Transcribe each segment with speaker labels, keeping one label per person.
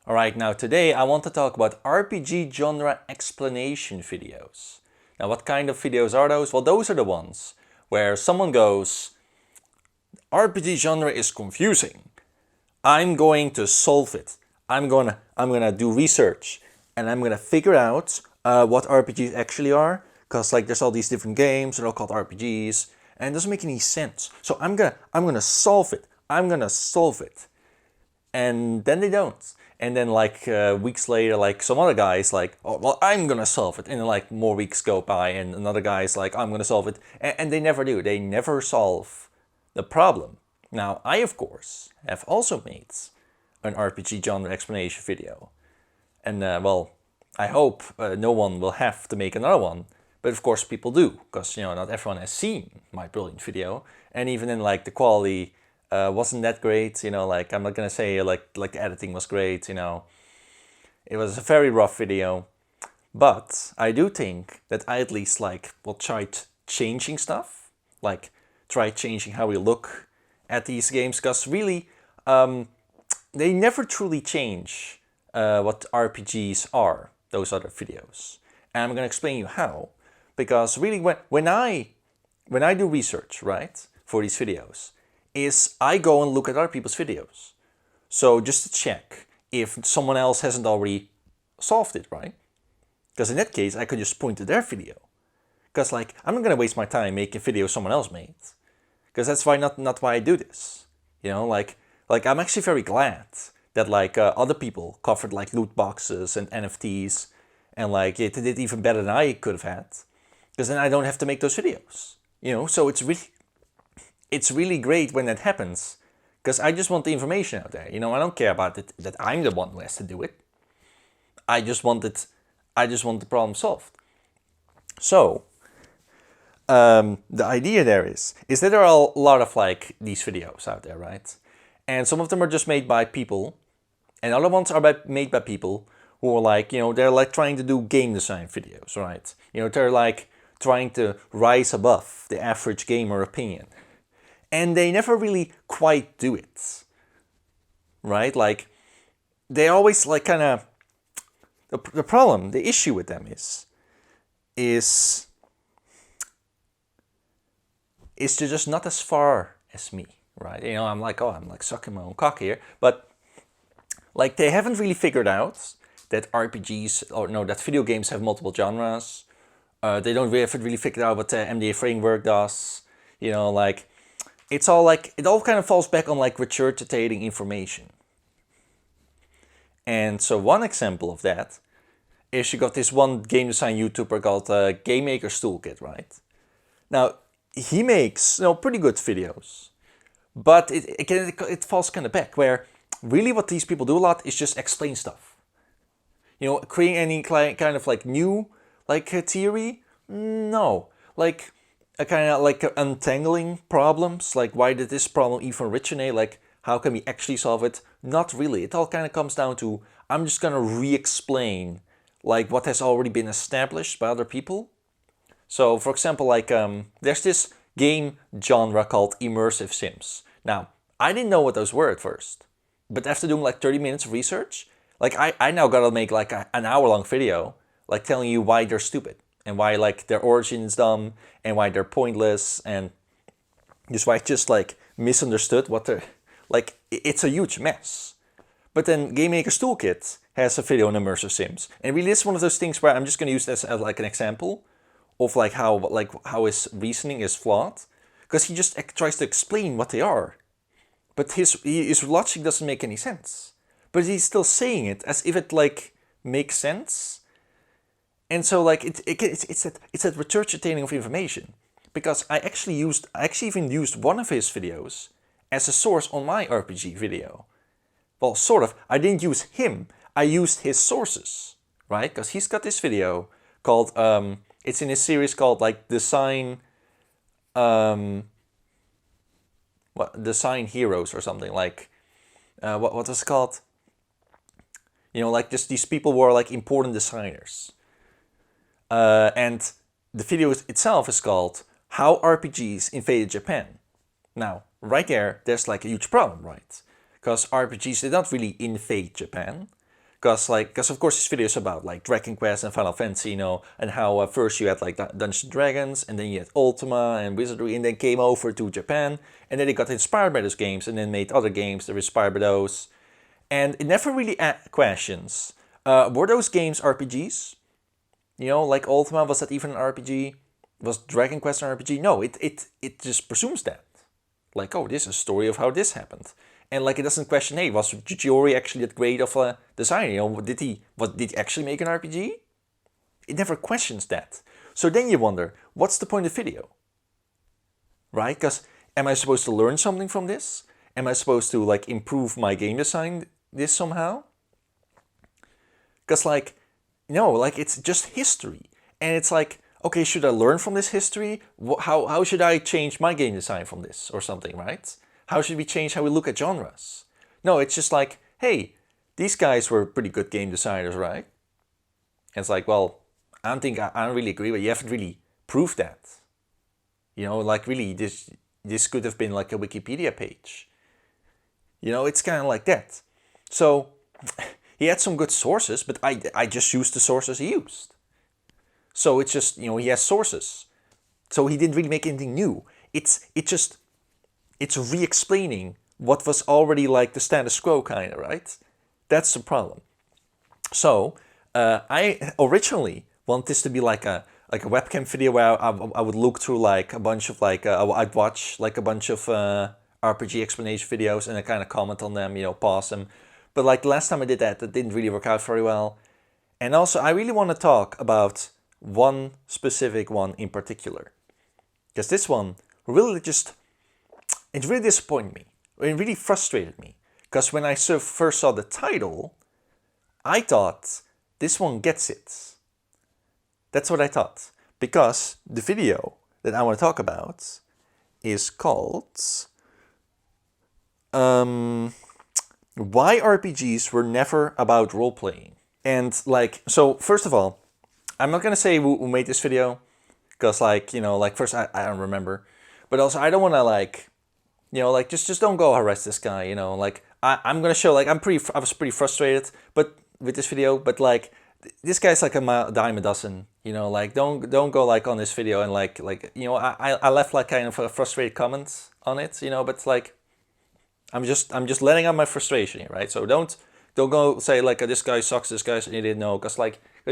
Speaker 1: Alright, now today I want to talk about RPG genre explanation videos. Now what kind of videos are those? Well, those are the ones where someone goes, RPG genre is confusing. I'm going to solve it. I'm gonna do research and I'm gonna figure out what RPGs actually are. Cause like there's all these different games, they're all called RPGs, and it doesn't make any sense. So I'm gonna solve it. I'm gonna solve it. And then they don't. And then like weeks later, like some other guy's like, oh well, I'm gonna solve it. And then like more weeks go by, and another guy's like, I'm gonna solve it. And they never do. They never solve the problem. Now I of course have also made an RPG genre explanation video, and well, I hope no one will have to make another one. But of course people do, because not everyone has seen my brilliant video, and even then like the quality wasn't that great. Like I'm not gonna say like the editing was great. It was a very rough video, but I do think that I at least like will try changing stuff, like try changing how we look at these games, because really they never truly change what RPGs are, those other videos. And I'm going to explain you how. Because really when I do research, right, for these videos, is I go and look at other people's videos. So just to check if someone else hasn't already solved it, right? Because in that case, I could just point to their video. Because like, I'm not going to waste my time making videos someone else made. Because that's why not why I do this. Like I'm actually very glad that like other people covered like loot boxes and NFTs, and like it did even better than I could have had, because then I don't have to make those videos. So it's really great when that happens, because I just want the information out there. I don't care about it that I'm the one who has to do it. I just want the problem solved. So the idea there is that there are a lot of like these videos out there, right? And some of them are just made by people, and other ones are made by people who are like, they're like trying to do game design videos, right? They're like trying to rise above the average gamer opinion. And they never really quite do it, right? Like, they always like kind of, the problem, the issue with them is they're just not as far as me, right? I'm like sucking my own cock here, but like they haven't really figured out that RPGs, or no, that video games have multiple genres. They don't really haven't really figured out what the MDA framework does. Like it's all like, it all kind of falls back on like regurgitating information. And so one example of that is you got this one game design YouTuber called Game Maker's Toolkit, right? Now he makes pretty good videos, but it falls kind of back, where really what these people do a lot is just explain stuff. Creating any kind of like new like theory, no. Like a kind of like untangling problems, like why did this problem even originate, like how can we actually solve it? Not really. It all kind of comes down to, I'm just gonna re-explain like what has already been established by other people. So for example, like there's this game genre called immersive sims. Now, I didn't know what those were at first, but after doing like 30 minutes of research, like I now gotta make like an hour-long video, like telling you why they're stupid, and why like their origin is dumb, and why they're pointless, and just why I just like misunderstood what they're, like it's a huge mess. But then Game Maker's Toolkit has a video on immersive sims, and really it's one of those things where I'm just gonna use this as like an example of like how his reasoning is flawed, because he just tries to explain what they are, but his logic doesn't make any sense. But he's still saying it as if it like makes sense. And so like it's that regurgitating of information, because I actually even used one of his videos as a source on my RPG video. Well, sort of. I didn't use him. I used his sources, right? Because he's got this video called it's in his series called like Design Design Heroes or something, like what was it called? Like just these people who are like important designers. And the video itself is called How RPGs Invaded Japan. Now, right there's like a huge problem, right? Because RPGs, they don't really invade Japan. Because of course this video is about like Dragon Quest and Final Fantasy, you know, and how first you had like Dungeons and Dragons, and then you had Ultima and Wizardry, and then came over to Japan, and then they got inspired by those games, and then made other games that were inspired by those. And it never really questions, were those games RPGs? You know, like Ultima, was that even an RPG? Was Dragon Quest an RPG? No, it just presumes that. Like, oh, this is a story of how this happened. And like it doesn't question, hey, was Jujori actually that great of a designer? You know, did he actually make an RPG? It never questions that. So then you wonder, what's the point of video? Right? Because am I supposed to learn something from this? Am I supposed to like improve my game design this somehow? Because like, no, like it's just history. And it's like, okay, should I learn from this history? How should I change my game design from this or something, right? How should we change how we look at genres? No, it's just like, hey, these guys were pretty good game designers, right? And it's like, well, I don't really agree, but you haven't really proved that. You know, like really, this could have been like a Wikipedia page. You know, it's kind of like that. So he had some good sources, but I just used the sources he used. So it's just, you know, he has sources. So he didn't really make anything new. It's re-explaining what was already like the status quo kind of, right? That's the problem. So I originally want this to be like a webcam video where I would look through like a bunch of like, I'd watch like a bunch of RPG explanation videos and I kind of comment on them, you know, pause them. But like the last time I did that, that didn't really work out very well. And also I really want to talk about one specific one in particular. Because this one really just, it really disappointed me. It really frustrated me. Because when I first saw the title, I thought, this one gets it. That's what I thought. Because the video that I want to talk about is called Why RPGs Were Never About Role-Playing. And like, so first of all, I'm not going to say who made this video. Because like, you know, like first I don't remember. But also I don't want to like, you know, like just don't go harass this guy, you know, like I'm going to show like I was pretty frustrated but with this video, but like this guy's like a dime a dozen, you know, like don't go like on this video and like you know, I left like kind of a frustrated comment on it, you know, but like I'm just letting out my frustration here, right? So don't go say like this guy sucks, this guy's an idiot, no, because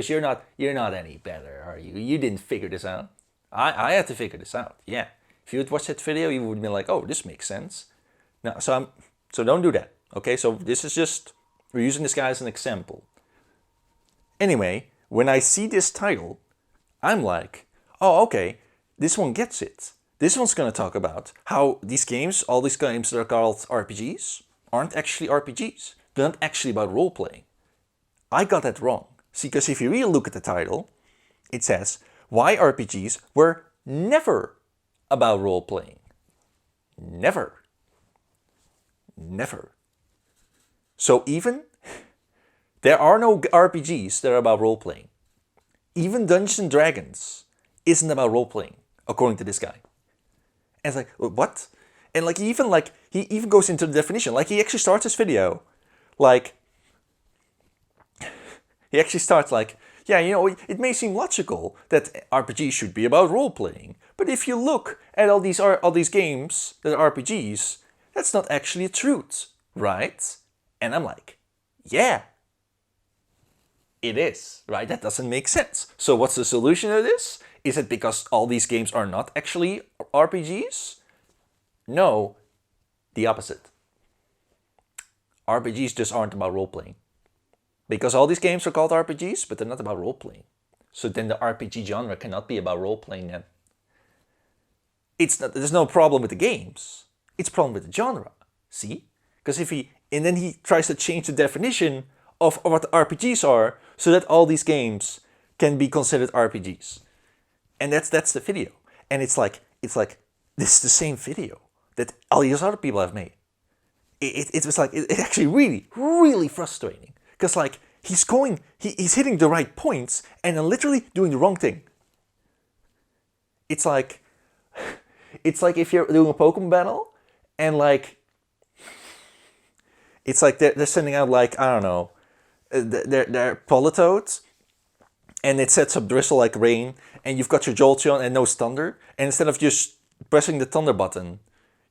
Speaker 1: you're not any better, are you? You didn't figure this out. I had to figure this out. Yeah. If you would watch that video, you would be like, oh, this makes sense. No, so don't do that. Okay, so this is just, we're using this guy as an example. Anyway, when I see this title, I'm like, oh, okay, this one gets it. This one's going to talk about how these games, all these games that are called RPGs, aren't actually RPGs. They're not actually about role-playing. I got that wrong. See, because if you really look at the title, it says, why RPGs were never about role-playing. Never. Never. So even, there are no RPGs that are about role-playing. Even Dungeons and Dragons isn't about role-playing, according to this guy. And it's like, what? And like, he even goes into the definition. Like, he actually starts his video, like, he actually starts like, yeah, you know, it may seem logical that RPGs should be about role-playing, but if you look at all these games that are RPGs, that's not actually the truth, right? And I'm like, yeah, it is, right? That doesn't make sense. So what's the solution to this? Is it because all these games are not actually RPGs? No, the opposite. RPGs just aren't about role-playing. Because all these games are called RPGs, but they're not about role-playing. So then the RPG genre cannot be about role-playing then. There's no problem with the games. It's a problem with the genre. See? Because then he tries to change the definition of what RPGs are so that all these games can be considered RPGs. And that's the video. And it's like this is the same video that all these other people have made. It was like, it's actually really, really frustrating. Because like, he's hitting the right points and then literally doing the wrong thing. It's like if you're doing a Pokemon battle and like, it's like they're sending out like, I don't know, they're Politoed, and it sets up drizzle like rain, and you've got your Jolteon and no thunder, and instead of just pressing the thunder button,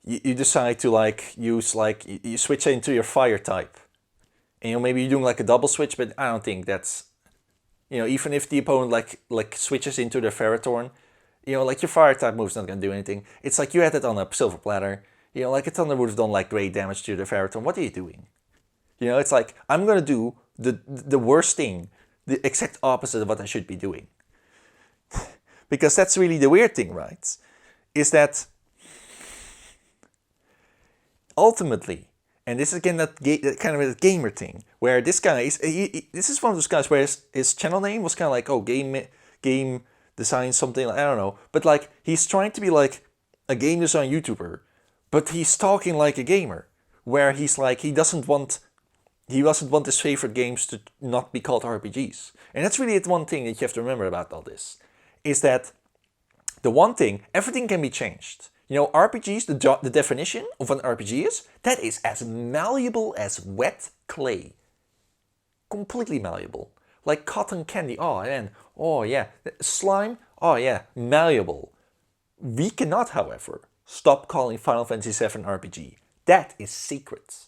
Speaker 1: you decide to like use like you switch into your fire type, and maybe you're doing like a double switch, but I don't think that's, even if the opponent like switches into their Ferrothorn, like your fire type move's not gonna do anything. It's like you had it on a silver platter, like a thunder would have done like great damage to the Ferrothorn. What are you doing? It's like I'm gonna do the worst thing, the exact opposite of what I should be doing. Because that's really the weird thing, right? Is that ultimately, and this is again that kind of a gamer thing, where this guy is, this is one of those guys where his channel name was kind of like, oh, game design something, I don't know, but like he's trying to be like a game design YouTuber, but he's talking like a gamer, where he's like he doesn't want his favorite games to not be called RPGs. And that's really the one thing that you have to remember about all this, is that the one thing, everything can be changed. RPGs, the definition of an RPG is, that is as malleable as wet clay. Completely malleable. Like cotton candy, oh yeah. Slime, oh yeah, malleable. We cannot, however, stop calling Final Fantasy VII RPG. That is secret.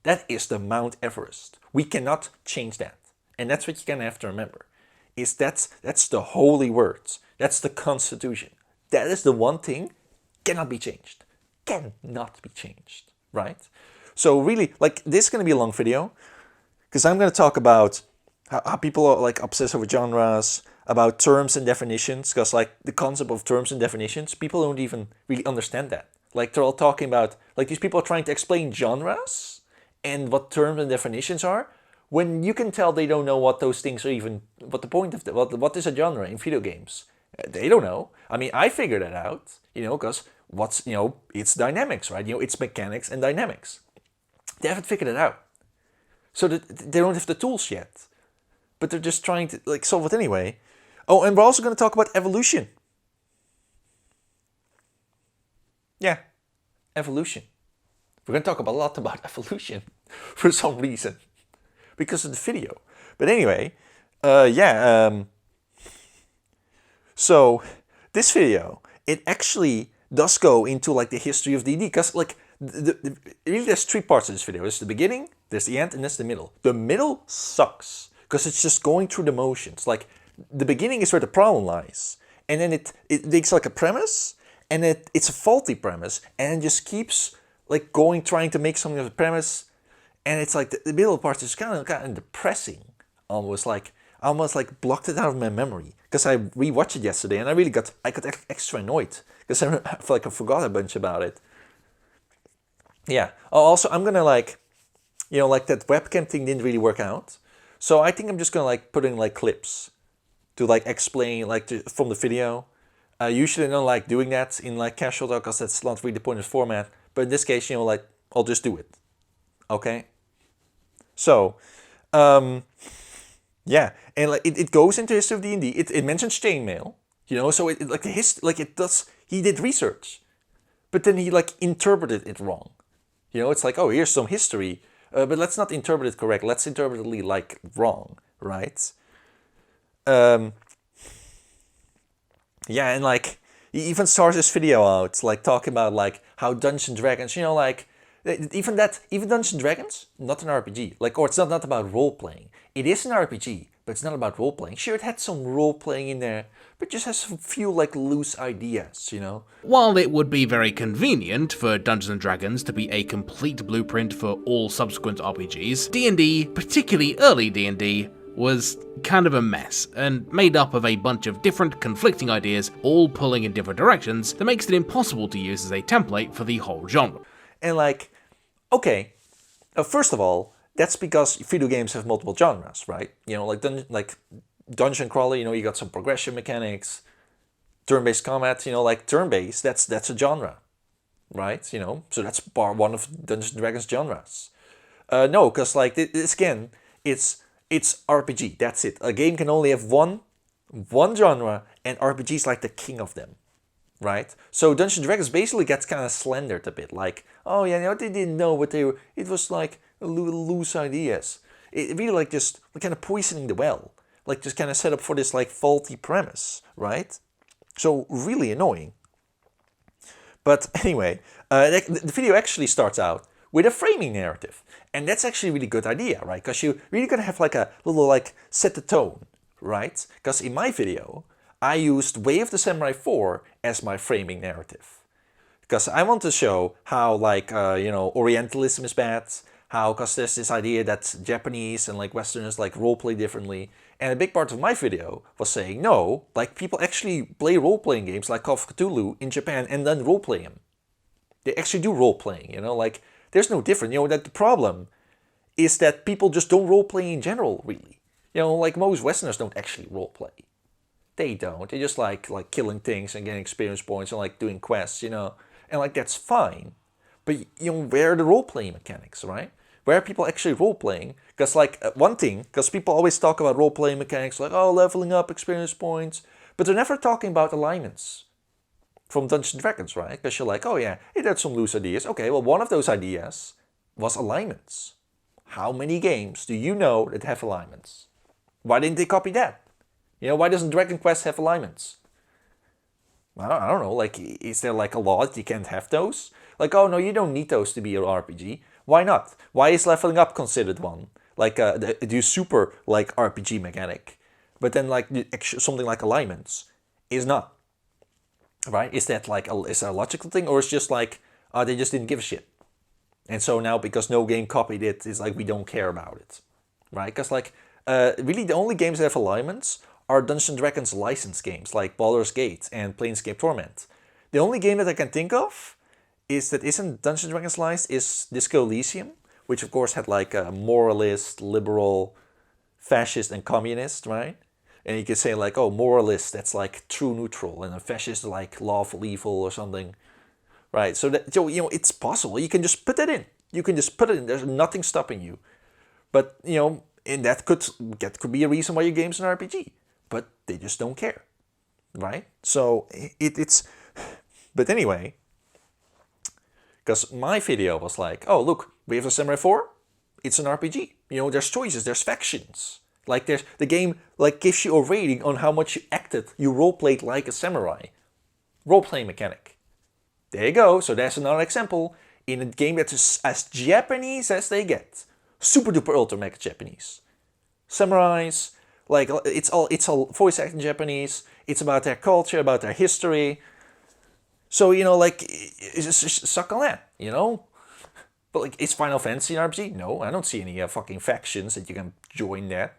Speaker 1: That is the Mount Everest. We cannot change that. And that's what you're gonna have to remember. That's the holy words. That's the Constitution. That is the one thing cannot be changed. Cannot be changed, right? So really, like, this is gonna be a long video, because I'm gonna talk about how people are like obsessed over genres, about terms and definitions, because like the concept of terms and definitions, people don't even really understand that. Like they're all talking about, like these people are trying to explain genres and what terms and definitions are, when you can tell they don't know what those things are even, what the point of what is a genre in video games. They don't know. I mean, I figured it out, because it's dynamics, right? It's mechanics and dynamics. They haven't figured it out. So they don't have the tools yet. But they're just trying to like solve it anyway. Oh, and we're also going to talk about evolution. Yeah, evolution. We're going to talk a lot about evolution for some reason, because of the video. But anyway, so this video, it actually does go into like the history of D&D, because like really there's three parts of this video. There's the beginning, there's the end, and there's the middle. The middle sucks, because it's just going through the motions. Like the beginning is where the problem lies, and then it takes like a premise, and it's a faulty premise, and it just keeps like trying to make something of a premise, and it's like the middle part is kind of depressing, almost like blocked it out of my memory, because I rewatched it yesterday, and I got extra annoyed, because I feel like I forgot a bunch about it. Yeah. Oh, also I'm gonna like that webcam thing didn't really work out, so I think I'm just gonna like put in like clips to like explain from the video. Usually I don't like doing that in like casual talk, because that's not really the point of the format. But in this case, like I'll just do it. Okay. So, yeah, and like it goes into history of D&D. It mentions chainmail, so it like he did research, but then he like interpreted it wrong. It's like, oh, here's some history, but let's not interpret it correct. Let's interpret it like wrong, right? Yeah, and like he even starts this video out like talking about like how Dungeons & Dragons, like even Dungeons & Dragons, not an RPG. Like, or it's not about role playing. It is an RPG, but it's not about role playing. Sure, it had some role playing in there, but just has a few like loose ideas,
Speaker 2: While it would be very convenient for Dungeons & Dragons to be a complete blueprint for all subsequent RPGs, D&D, particularly early D&D, was kind of a mess, and made up of a bunch of different conflicting ideas, all pulling in different directions, that makes it impossible to use as a template for the whole genre.
Speaker 1: And like, okay, first of all, that's because video games have multiple genres, right? Like dungeon crawler, you got some progression mechanics, turn-based combat, like turn-based, that's a genre, right? So that's part one of Dungeons & Dragons genres. No, because like this again, it's RPG. That's it. A game can only have one genre, and RPG is like the king of them, right? So Dungeons & Dragons basically gets kind of slandered a bit. Like, oh yeah, they didn't know what they were. It was like loose ideas. it really like just kind of poisoning the well, like just kind of set up for this like faulty premise, right? So really annoying. But anyway, the video actually starts out with a framing narrative. And that's actually a really good idea, right? Because you really gotta have like a little like set the tone, right? Because in my video, I used Way of the Samurai 4 as my framing narrative. Because I want to show how like, Orientalism is bad, how, because there's this idea that Japanese and like Westerners like roleplay differently. And a big part of my video was saying, no, like people actually play role-playing games like Call of Cthulhu in Japan and then role-play them. They actually do role-playing, like there's no difference. That the problem is that people just don't role-play in general, really. Like most Westerners don't actually role-play. They don't. They just like killing things and getting experience points and like doing quests, and like that's fine. But where are the role-playing mechanics, right? Where are people actually role-playing? Because like one thing, because people always talk about role-playing mechanics like, oh, leveling up, experience points, but they're never talking about alignments from Dungeons & Dragons, right? Because you're like, oh yeah, it had some loose ideas. Okay, well one of those ideas was alignments. How many games do you know that have alignments? Why didn't they copy that? Why doesn't Dragon Quest have alignments? I don't know, like, is there like a law that you can't have those? Like, oh no, you don't need those to be an RPG. Why not? Why is leveling up considered one? Like, the super, like, RPG mechanic. But then, like, something like alignments is not. Right? Is that like, is that a logical thing? Or is just like, they just didn't give a shit. And so now, because no game copied it, it's like, we don't care about it. Right? Because, like, really the only games that have alignments are Dungeons & Dragons licensed games, like Baldur's Gate and Planescape Torment. The only game that I can think of that isn't Dungeons & Dragons licensed is Disco Elysium, which of course had like a moralist, liberal, fascist, and communist, right? And you could say like, oh, moralist, that's like true neutral, and a fascist like lawful evil or something, right? So that it's possible. You can just put that in. You can just put it in. There's nothing stopping you. But and that could be a reason why your game's an RPG. But they just don't care, right? So it's. But anyway, because my video was like, oh look, we have a Samurai 4. It's an RPG. There's choices. There's factions. Like the game like gives you a rating on how much you role-played like a samurai. Role-playing mechanic. There you go. So there's another example in a game that's as Japanese as they get. Super duper ultra mega Japanese. Samurais, like it's all voice acted in Japanese. It's about their culture, about their history. So like just suck on that, But like, is Final Fantasy an RPG? No, I don't see any fucking factions that you can join there.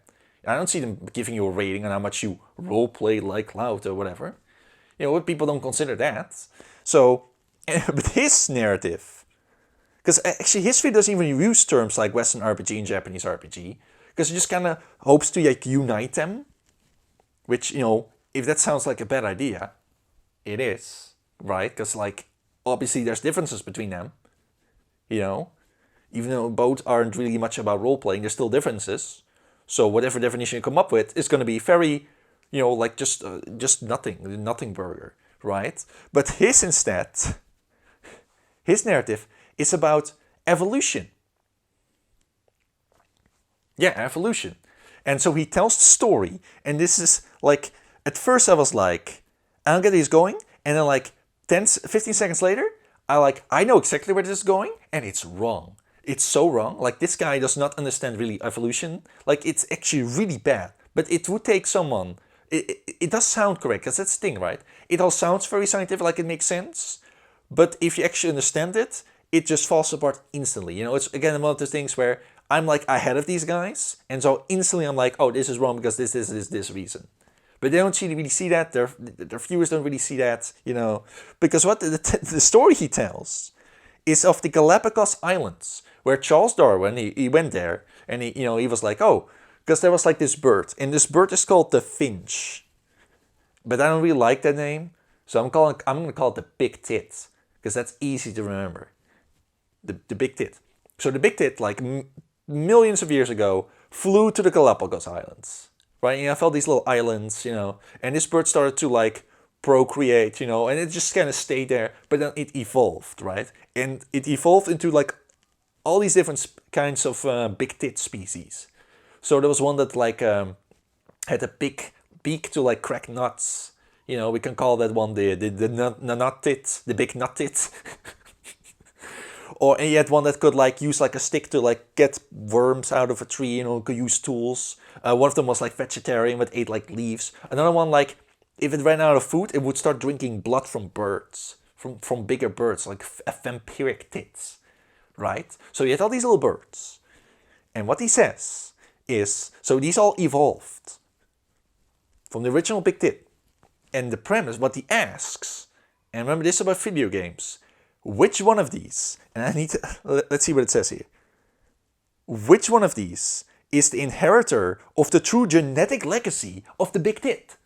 Speaker 1: I don't see them giving you a rating on how much you roleplay like Cloud or whatever. People don't consider that. So, but his narrative, because actually his video doesn't even use terms like Western RPG and Japanese RPG, because he just kind of hopes to like unite them. Which, if that sounds like a bad idea, it is, right? Because like, obviously there's differences between them. Even though both aren't really much about role-playing, there's still differences. So whatever definition you come up with is going to be very, like just nothing burger, right? But his narrative is about evolution. Yeah, evolution. And so he tells the story, and this is like, at first I was like, I'll get this going, and then like 15 seconds later, I know exactly where this is going, and it's wrong. It's so wrong. Like, this guy does not understand really evolution. Like, it's actually really bad. But it would take someone. It does sound correct, because that's the thing, right? It all sounds very scientific, like it makes sense. But if you actually understand it, it just falls apart instantly. It's again one of those things where I'm like ahead of these guys, and so instantly I'm like, oh, this is wrong because this reason. But they don't really see that. Their viewers don't really see that, because what the story he tells is of the Galapagos Islands, where Charles Darwin, he went there, and he was like, oh, because there was like this bird, and this bird is called the finch. But I don't really like that name, so I'm going to call it the big tit, because that's easy to remember. The big tit. So the big tit, like millions of years ago, flew to the Galapagos Islands, right? You have all these little islands, and this bird started to like procreate, and it just kind of stayed there, but then it evolved, right? And it evolved into like all these different kinds of big tit species. So there was one that like had a big beak to like crack nuts. You know, we can call that one the nut tit, the big nut tit. Or and you had one that could like use like a stick to like get worms out of a tree, you know, could use tools. One of them was like vegetarian but ate like leaves. Another one like if it ran out of food, it would start drinking blood from birds, from bigger birds, like vampiric tits, right? So you had all these little birds. And what he says is, so these all evolved from the original big tit. And the premise, what he asks, and remember this about video games, which one of these, and I need to, let's see what it says here. Which one of these is the inheritor of the true genetic legacy of the big tit?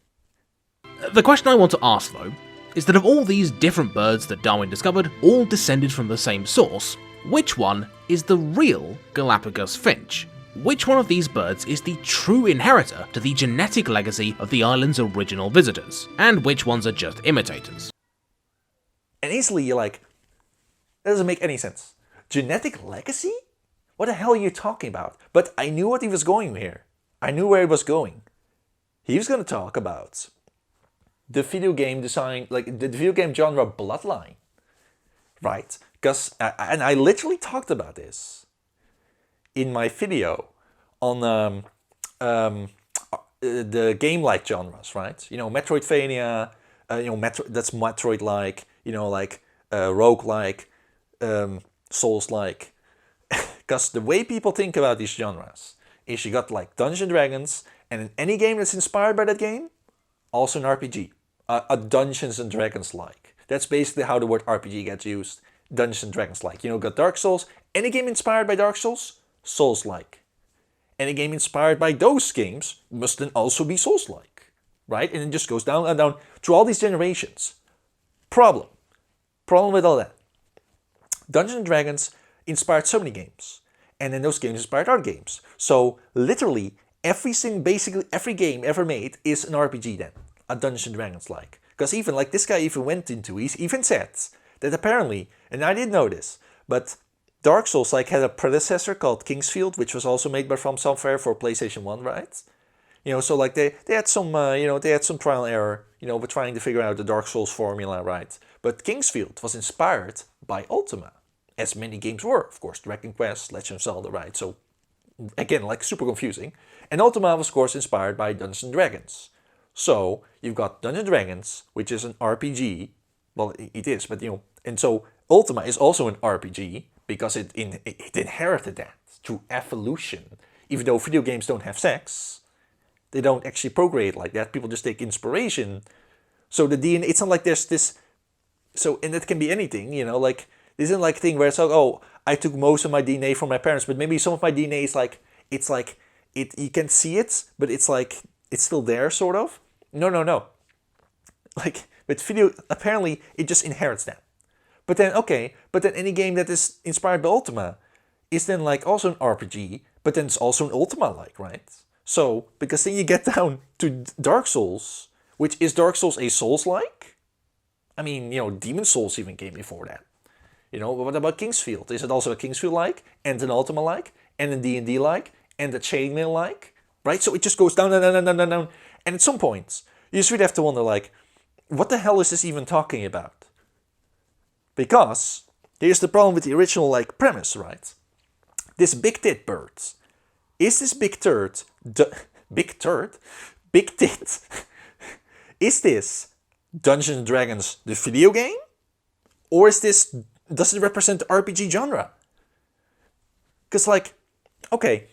Speaker 2: The question I want to ask, though, is that of all these different birds that Darwin discovered, all descended from the same source, which one is the real Galapagos finch? Which one of these birds is the true inheritor to the genetic legacy of the island's original visitors? And which ones are just imitators?
Speaker 1: And easily you're like, that doesn't make any sense. Genetic legacy? What the hell are you talking about? But I knew what he was going here. I knew where he was going. He was going to talk about the video game design, like the video game genre bloodline, right? Because, and I literally talked about this in my video on the game-like genres, right? You know, Metroidvania, that's Metroid-like, you know, like rogue-like, Souls-like. Because the way people think about these genres is you got like Dungeons and Dragons, and in any game that's inspired by that game, also an RPG. A Dungeons and Dragons-like. That's basically how the word RPG gets used. Dungeons and Dragons-like. You know, got Dark Souls. Any game inspired by Dark Souls, Souls-like. Any game inspired by those games must then also be Souls-like. Right? And it just goes down and down through all these generations. Problem with all that. Dungeons and Dragons inspired so many games. And then those games inspired other games. So literally basically every game ever made is an RPG then. A Dungeons and Dragons like. Because even like this guy even went into, he even said that apparently, and I didn't know this, but Dark Souls like had a predecessor called Kingsfield, which was also made by From Software for PlayStation 1, right? You know, so like they had some, they had some trial and error, with trying to figure out the Dark Souls formula, right? But Kingsfield was inspired by Ultima, as many games were, of course, Dragon Quest, Legend of Zelda, right? So again, like super confusing. And Ultima was, of course, inspired by Dungeons and Dragons. So you've got Dungeons & Dragons, which is an RPG. Well, it is, but and so Ultima is also an RPG because it inherited that through evolution. Even though video games don't have sex, they don't actually procreate like that. People just take inspiration. So the DNA, it's not like there's this. So and it can be anything, like this isn't like a thing where it's like, oh, I took most of my DNA from my parents, but maybe some of my DNA is like you can see it, but it's like it's still there, sort of. No. Like, with video, apparently, it just inherits that. But then any game that is inspired by Ultima is then, like, also an RPG, but then it's also an Ultima-like, right? So, because then you get down to Dark Souls, which is Dark Souls a Souls-like? I mean, Demon Souls even came before that. What about Kingsfield? Is it also a Kingsfield-like, and an Ultima-like, and a D&D-like, and a Chainmail-like? Right? So it just goes down. And at some point, you just really have to wonder, like, what the hell is this even talking about? Because here's the problem with the original, like, premise, right? This big tit bird. Is this big tit? Is this Dungeons and Dragons, the video game? Or does it represent the RPG genre? Because, like, okay.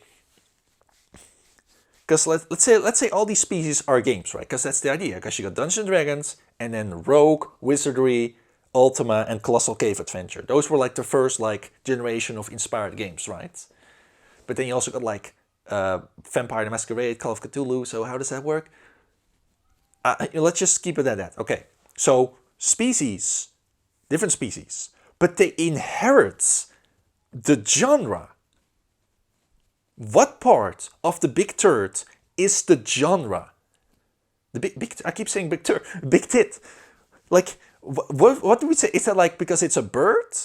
Speaker 1: Because let's say all these species are games, right? Because that's the idea. Because you got Dungeons and Dragons, and then Rogue, Wizardry, Ultima, and Colossal Cave Adventure. Those were like the first like generation of inspired games, right? But then you also got like Vampire the Masquerade, Call of Cthulhu. So how does that work? Let's just keep it at that. Okay. So species, different species, but they inherit the genre. What part of the big turd is the genre? The big I keep saying big tit. Like, what do we say? Is that like because it's a bird?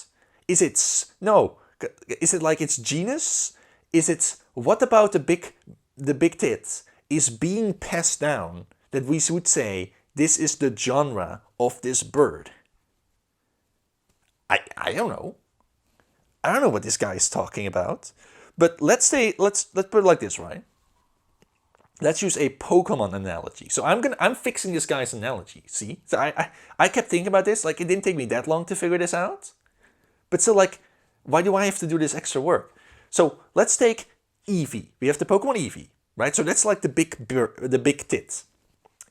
Speaker 1: Is it like its genus? Is it, what about the big the big tit is being passed down that we would say this is the genre of this bird? I don't know. I don't know what this guy is talking about. But let's put it like this, right? Let's use a Pokemon analogy. So I'm fixing this guy's analogy. See? So I kept thinking about this. Like, it didn't take me that long to figure this out. But still, like, why do I have to do this extra work? So let's take Eevee. We have the Pokemon Eevee, right? So that's like the big tit.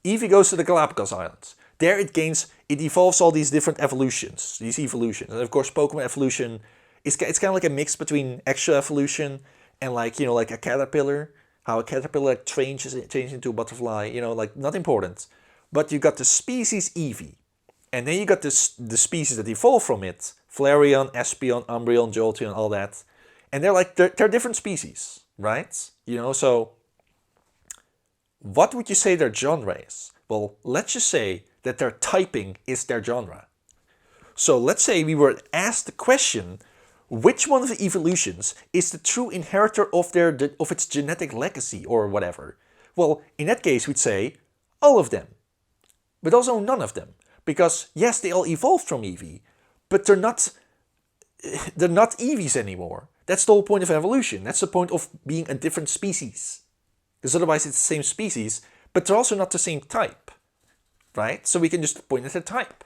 Speaker 1: Eevee goes to the Galapagos Islands. There it evolves all these different evolutions, And of course, Pokemon evolution it's kind of like a mix between extra evolution and like a caterpillar. How a caterpillar changes into a butterfly. Like, not important. But you got the species Eevee, and then you got the species that evolve from it: Flareon, Espeon, Umbreon, Jolteon, all that. And they're different species, right? So what would you say their genre is? Well, let's just say that their typing is their genre. So let's say we were asked the question, which one of the evolutions is the true inheritor of its genetic legacy or whatever? Well, in that case, we'd say all of them, but also none of them, because yes, they all evolved from Eevee, but they're not Eevees anymore. That's the whole point of evolution. That's the point of being a different species, because otherwise it's the same species, but they're also not the same type, right? So we can just point at the type.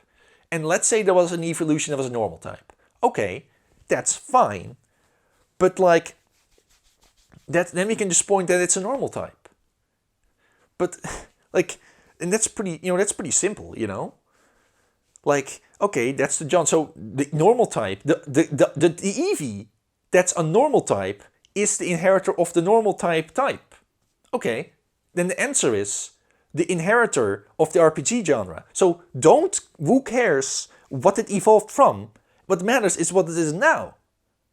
Speaker 1: And let's say there was an evolution that was a normal type. Okay, that's fine. But like, then we can just point that it's a normal type. But like, and that's pretty simple, Like, okay, that's the John. So the normal type, the Eevee that's a normal type is the inheritor of the normal type. Okay, then the answer is the inheritor of the RPG genre. So who cares what it evolved from? What matters is what it is now,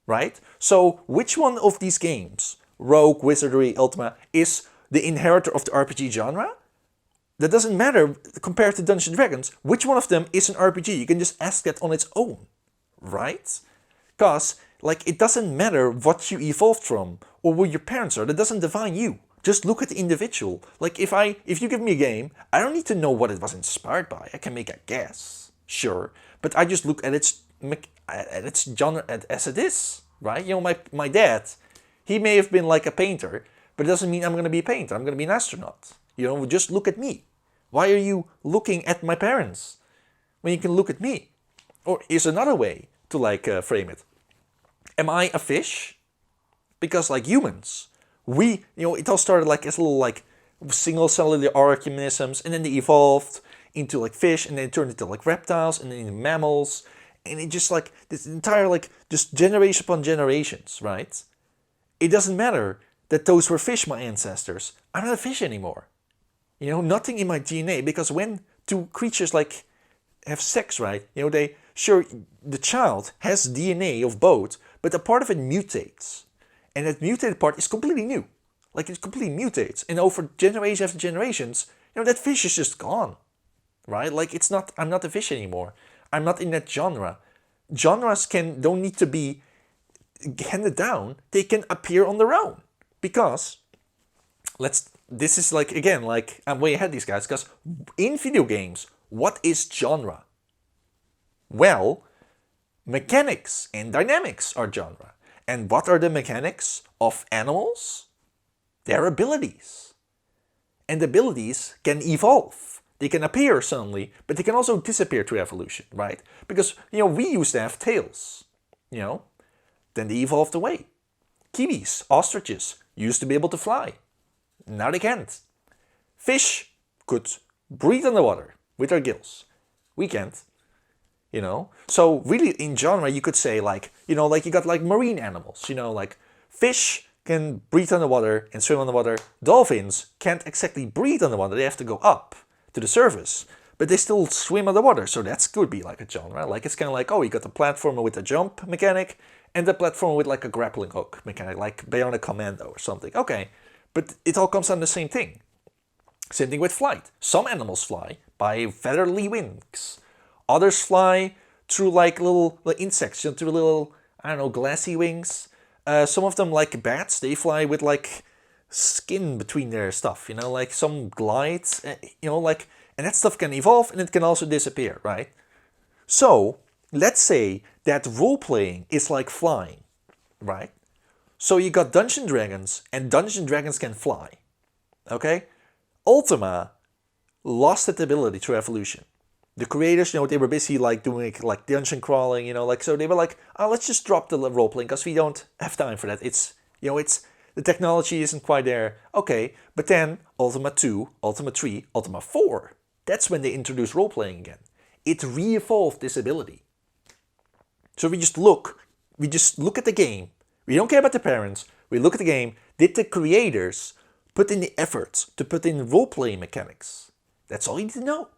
Speaker 1: right? So which one of these games, Rogue, Wizardry, Ultima, is the inheritor of the RPG genre? That doesn't matter compared to Dungeons & Dragons. Which one of them is an RPG? You can just ask that on its own, right? Because, like, it doesn't matter what you evolved from or who your parents are. That doesn't define you. Just look at the individual. Like, if you give me a game, I don't need to know what it was inspired by. I can make a guess, sure, but I just look at its genre as it is, right? My dad, he may have been like a painter, but it doesn't mean I'm going to be a painter. I'm going to be an astronaut. Just look at me. Why are you looking at my parents when you can look at me? Or here's another way to frame it. Am I a fish? Because like humans, it all started like as little like single cellular organisms, and then they evolved into like fish, and then it turned into like reptiles, and then into mammals, and it just like this entire like just generation upon generations, right? It doesn't matter that those were fish, my ancestors. I'm not a fish anymore. Nothing in my DNA, because when two creatures like have sex, right? The child has DNA of both, but a part of it mutates. And that mutated part is completely new. Like, it completely mutates. And over generation after generations, that fish is just gone. Right? Like, I'm not a fish anymore. I'm not in that genre. Genres don't need to be handed down. They can appear on their own. Because, this is like, again, like, I'm way ahead of these guys. Because in video games, what is genre? Well, mechanics and dynamics are genre. And what are the mechanics of animals? Their abilities. And abilities can evolve. They can appear suddenly, but they can also disappear through evolution, right? Because, we used to have tails, Then they evolved away. Kiwis, ostriches, used to be able to fly. Now they can't. Fish could breathe underwater with their gills. We can't. So really in genre you could say like you got like marine animals, like fish can breathe underwater and swim underwater. Dolphins can't exactly breathe underwater, they have to go up to the surface, but they still swim underwater, so that could be like a genre. Like, it's kind of like, you got the platformer with a jump mechanic and the platformer with like a grappling hook mechanic, like Bionic Commando or something. Okay, but it all comes down to the same thing. Same thing with flight. Some animals fly by feathery wings. Others fly through like little insects, through little, glassy wings. Some of them, like bats, they fly with like skin between their stuff, you know, like some glides, you know, like, and that stuff can evolve and it can also disappear, right? So let's say that role-playing is like flying, right? So you got Dungeons & Dragons, and Dungeons & Dragons can fly, okay? Ultima lost that ability through evolution. The creators, you know, they were busy like doing like dungeon crawling, you know, like, so they were like, oh, let's just drop the role-playing because we don't have time for that. It's, you know, it's, the technology isn't quite there. Okay, but then Ultima 2, Ultima 3, Ultima 4, that's when they introduced role-playing again. It re-evolved this ability. So we just look at the game. We don't care about the parents. We look at the game. Did the creators put in the effort to put in role-playing mechanics? That's all you need to know.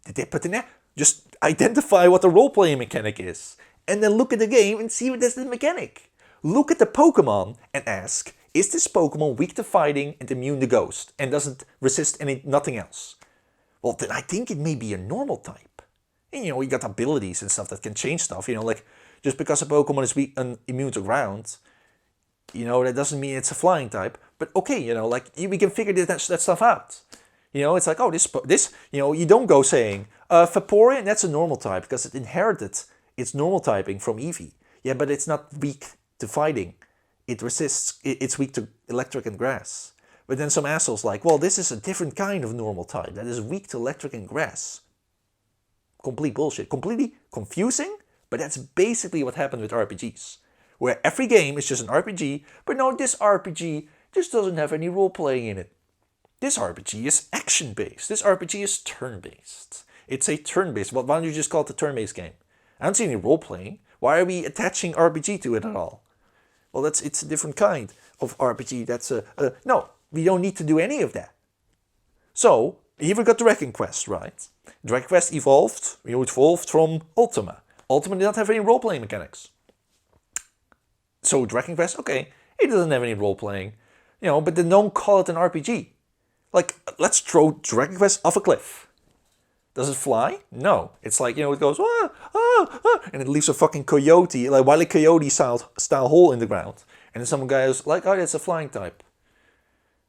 Speaker 1: Did they put in that? Just identify what the role-playing mechanic is. And then look at the game and see what is the mechanic. Look at the Pokemon and ask, is this Pokemon weak to fighting and immune to ghost and doesn't resist nothing else? Well, then I think it may be a normal type. And, you know, you got abilities and stuff that can change stuff. You know, like, just because a Pokemon is weak and immune to ground, you know, that doesn't mean it's a flying type. But okay, you know, like, we can figure that stuff out. You know, it's like, oh, this, you know, you don't go saying, Vaporeon, that's a normal type because it inherited its normal typing from Eevee. Yeah, but it's not weak to fighting. It resists, it's weak to electric and grass. But then some assholes like, well, this is a different kind of normal type that is weak to electric and grass. Complete bullshit. Completely confusing, but that's basically what happened with RPGs. Where every game is just an RPG, but no, this RPG just doesn't have any role-playing in it. This RPG is action-based. This RPG is turn-based. It's a turn-based. Well, why don't you just call it a turn-based game? I don't see any role-playing. Why are we attaching RPG to it at all? Well, it's a different kind of RPG. No, we don't need to do any of that. So, here we got Dragon Quest, right? Dragon Quest evolved. You know, it evolved from Ultima. Ultima did not have any role-playing mechanics. So, Dragon Quest, okay, it doesn't have any role-playing. You know, but then don't call it an RPG. Like, let's throw Dragon Quest off a cliff. Does it fly? No. It's like, you know, it goes, and it leaves a fucking coyote, like Wile E. Coyote style hole in the ground. And then some guy was like, oh, it's a flying type.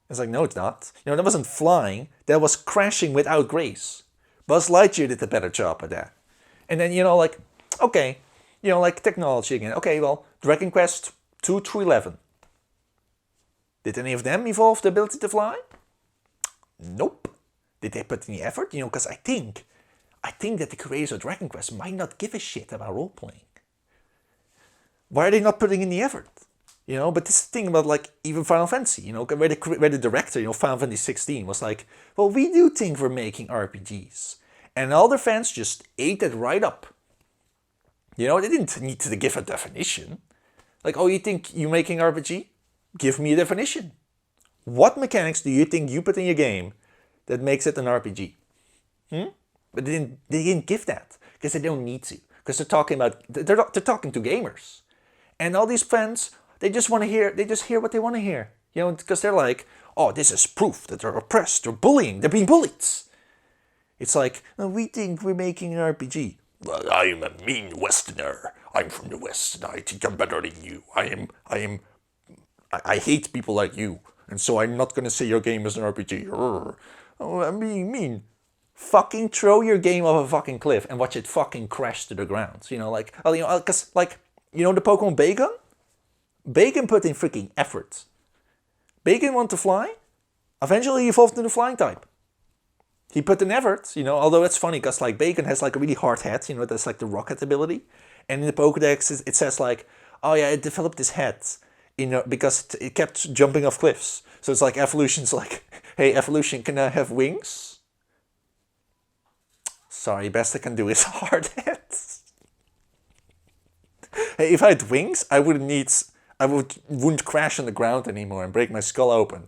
Speaker 1: It's like, no, it's not. You know, that wasn't flying. That was crashing without grace. Buzz Lightyear did a better job at that. And then, you know, like, okay, you know, like technology again. Okay, well, Dragon Quest 2 through 11. Did any of them evolve the ability to fly? Nope. Did they put in the effort? You know, because I think that the creators of Dragon Quest might not give a shit about role-playing. Why are they not putting in the effort? You know, but this thing about, like, even Final Fantasy, you know, where the director, you know, Final Fantasy 16 was like, well, we do think we're making RPGs. And all their fans just ate it right up. You know, they didn't need to give a definition. Like, oh, you think you're making RPG? Give me a definition. What mechanics do you think you put in your game that makes it an RPG? But they didn't give that because they don't need to. Because they're talking to gamers, and all these fans, they just hear what they want to hear. You know, because they're like, oh, this is proof that they're oppressed, they're bullying, they're being bullied. It's like, oh, we think we're making an RPG. Well, I'm a mean Westerner. I'm from the West, and I think I'm better than you. I hate people like you, and so I'm not gonna say your game is an RPG. Oh, I'm being mean. Fucking throw your game off a fucking cliff and watch it fucking crash to the ground. You know, like, you know, because, like, you know the Pokemon Bacon? Bacon put in freaking effort. Bacon wanted to fly. Eventually he evolved into the flying type. He put in effort, you know, although it's funny because, like, Bacon has, like, a really hard head, you know, that's like the rocket ability. And in the Pokedex it says, like, oh yeah, it developed this head, you know, because it kept jumping off cliffs. So it's like evolution's like, hey, evolution, can I have wings? Sorry, best I can do is hard head. Hey, if I had wings, I wouldn't crash on the ground anymore and break my skull open.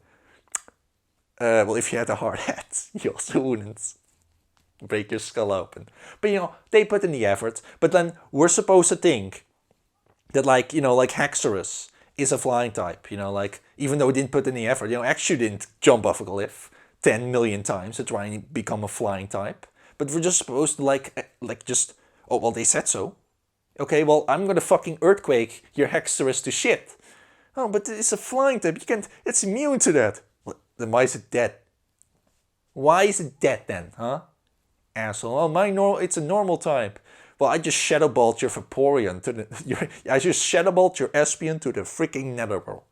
Speaker 1: Well, if you had a hard head, you also wouldn't break your skull open. But, you know, they put in the effort. But then we're supposed to think that, like, you know, like Haxorus is a flying type. You know, like, even though it didn't put in the effort, you know, actually didn't jump off a cliff 10 million times to try and become a flying type. But we're just supposed to, like just, oh, well, they said so. Okay, well, I'm gonna fucking earthquake your Haxorus to shit. Oh, but it's a flying type. It's immune to that. Then why is it dead? Why is it dead then, huh? Asshole. Oh, it's a normal type. Well, I just shadowballed your Vaporeon to the... I just shadowballed your Espeon to the freaking Netherworld.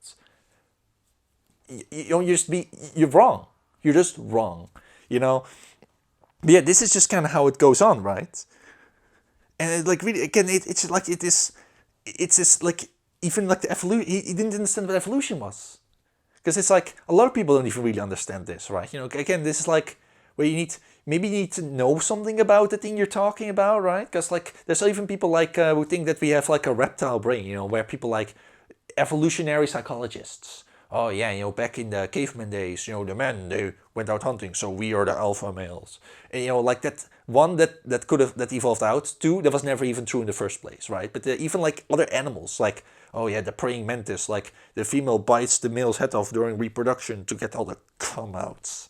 Speaker 1: You're wrong. You're just wrong, you know? But yeah, this is just kind of how it goes on, right? And like really, again, it's like it's just like, even like the evolution, he didn't understand what evolution was. Because it's like, a lot of people don't even really understand this, right? You know, again, this is like, where maybe you need to know something about the thing you're talking about, right? Because like, there's even people like, who think that we have like a reptile brain, you know, where people like, evolutionary psychologists. Oh yeah, you know, back in the caveman days, you know, the men, they went out hunting, so we are the alpha males. And you know, like that one that evolved out. Two, that was never even true in the first place, right? But even like other animals, like, oh yeah, the praying mantis, like the female bites the male's head off during reproduction to get all the cum outs.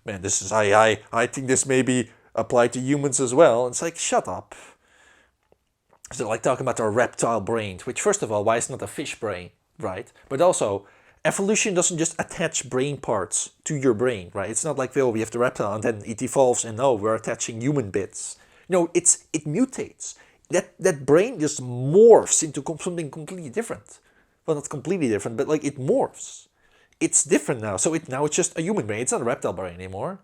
Speaker 1: Man, this is, I think this may be applied to humans as well. It's like, shut up. So like talking about our reptile brain, which first of all, why is it not a fish brain, right? But also, evolution doesn't just attach brain parts to your brain, right? It's not like, well, we have the reptile and then it evolves and no, we're attaching human bits. No, it mutates. That brain just morphs into something completely different. Well, not completely different, but like it morphs. It's different now. So now it's just a human brain. It's not a reptile brain anymore.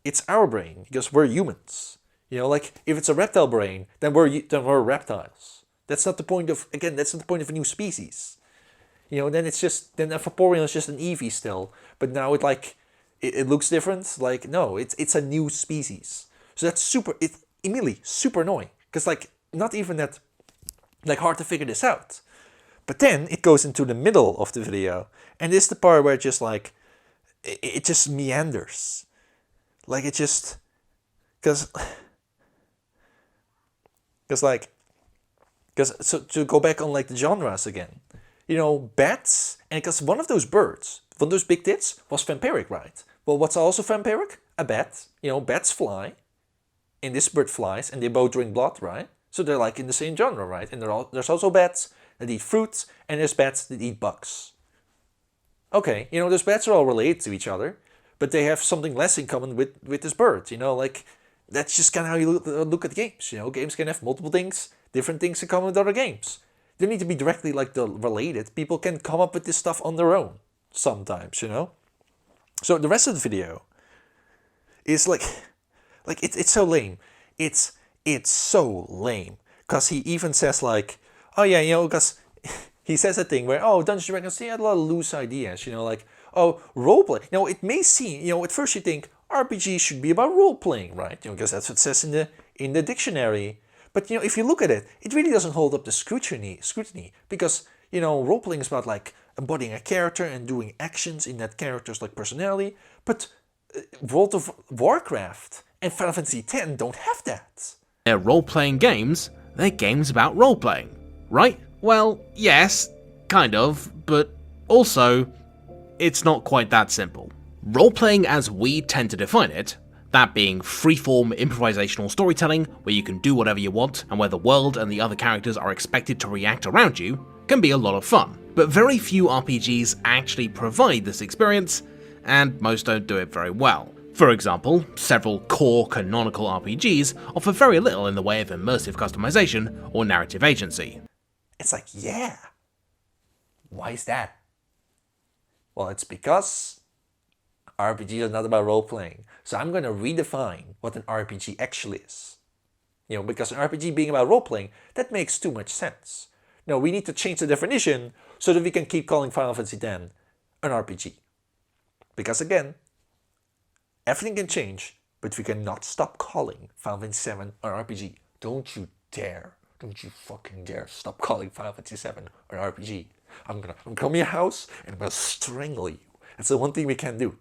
Speaker 1: It's our brain because we're humans. You know, like if it's a reptile brain, then we're reptiles. That's not the point of, again, that's not the point of a new species. You know, then it's just, then a Vaporeon is just an Eevee still. But now it looks different. Like, no, it's a new species. So that's immediately super annoying. Because like, not even that, like, hard to figure this out. But then it goes into the middle of the video. And this is the part where it just like, it just meanders. Like it just, because so to go back on like the genres again, you know, bats, and because one of those big tits was vampiric, right? Well, what's also vampiric? A bat. You know, bats fly, and this bird flies, and they both drink blood, right? So they're like in the same genre, right? And there's also bats that eat fruits, and there's bats that eat bugs. Okay, you know, those bats are all related to each other, but they have something less in common with this bird, you know, like, that's just kind of how you look at games, you know, games can have multiple things, different things in common with other games. They don't need to be directly, like, related. People can come up with this stuff on their own, sometimes, you know. So the rest of the video is, it's so lame. It's so lame, because he even says, like, oh yeah, you know, because he says a thing where, oh, Dungeons & Dragons, he had a lot of loose ideas, you know, like, oh, roleplay. You know, it may seem, you know, at first you think RPG should be about role-playing, right? You know, because that's what it says in the dictionary. But, you know, if you look at it, it really doesn't hold up to scrutiny, because, you know, role-playing is about, like, embodying a character and doing actions in that character's, like, personality. But World of Warcraft and Final Fantasy X don't have that.
Speaker 2: They're role-playing games, they're games about role-playing, right? Well, yes, kind of, but also, it's not quite that simple. Role-playing as we tend to define it, that being freeform improvisational storytelling where you can do whatever you want and where the world and the other characters are expected to react around you, can be a lot of fun. But very few RPGs actually provide this experience, and most don't do it very well. For example, several core canonical RPGs offer very little in the way of immersive customization or narrative agency.
Speaker 1: It's like, yeah. Why is that? Well, it's because RPG is not about role-playing. So I'm going to redefine what an RPG actually is. You know, because an RPG being about role-playing, that makes too much sense. No, we need to change the definition so that we can keep calling Final Fantasy X an RPG. Because again, everything can change, but we cannot stop calling Final Fantasy VII an RPG. Don't you dare. Don't you fucking dare stop calling Final Fantasy VII an RPG. I'm gonna come to your house and I'm gonna strangle you. That's the one thing we can do.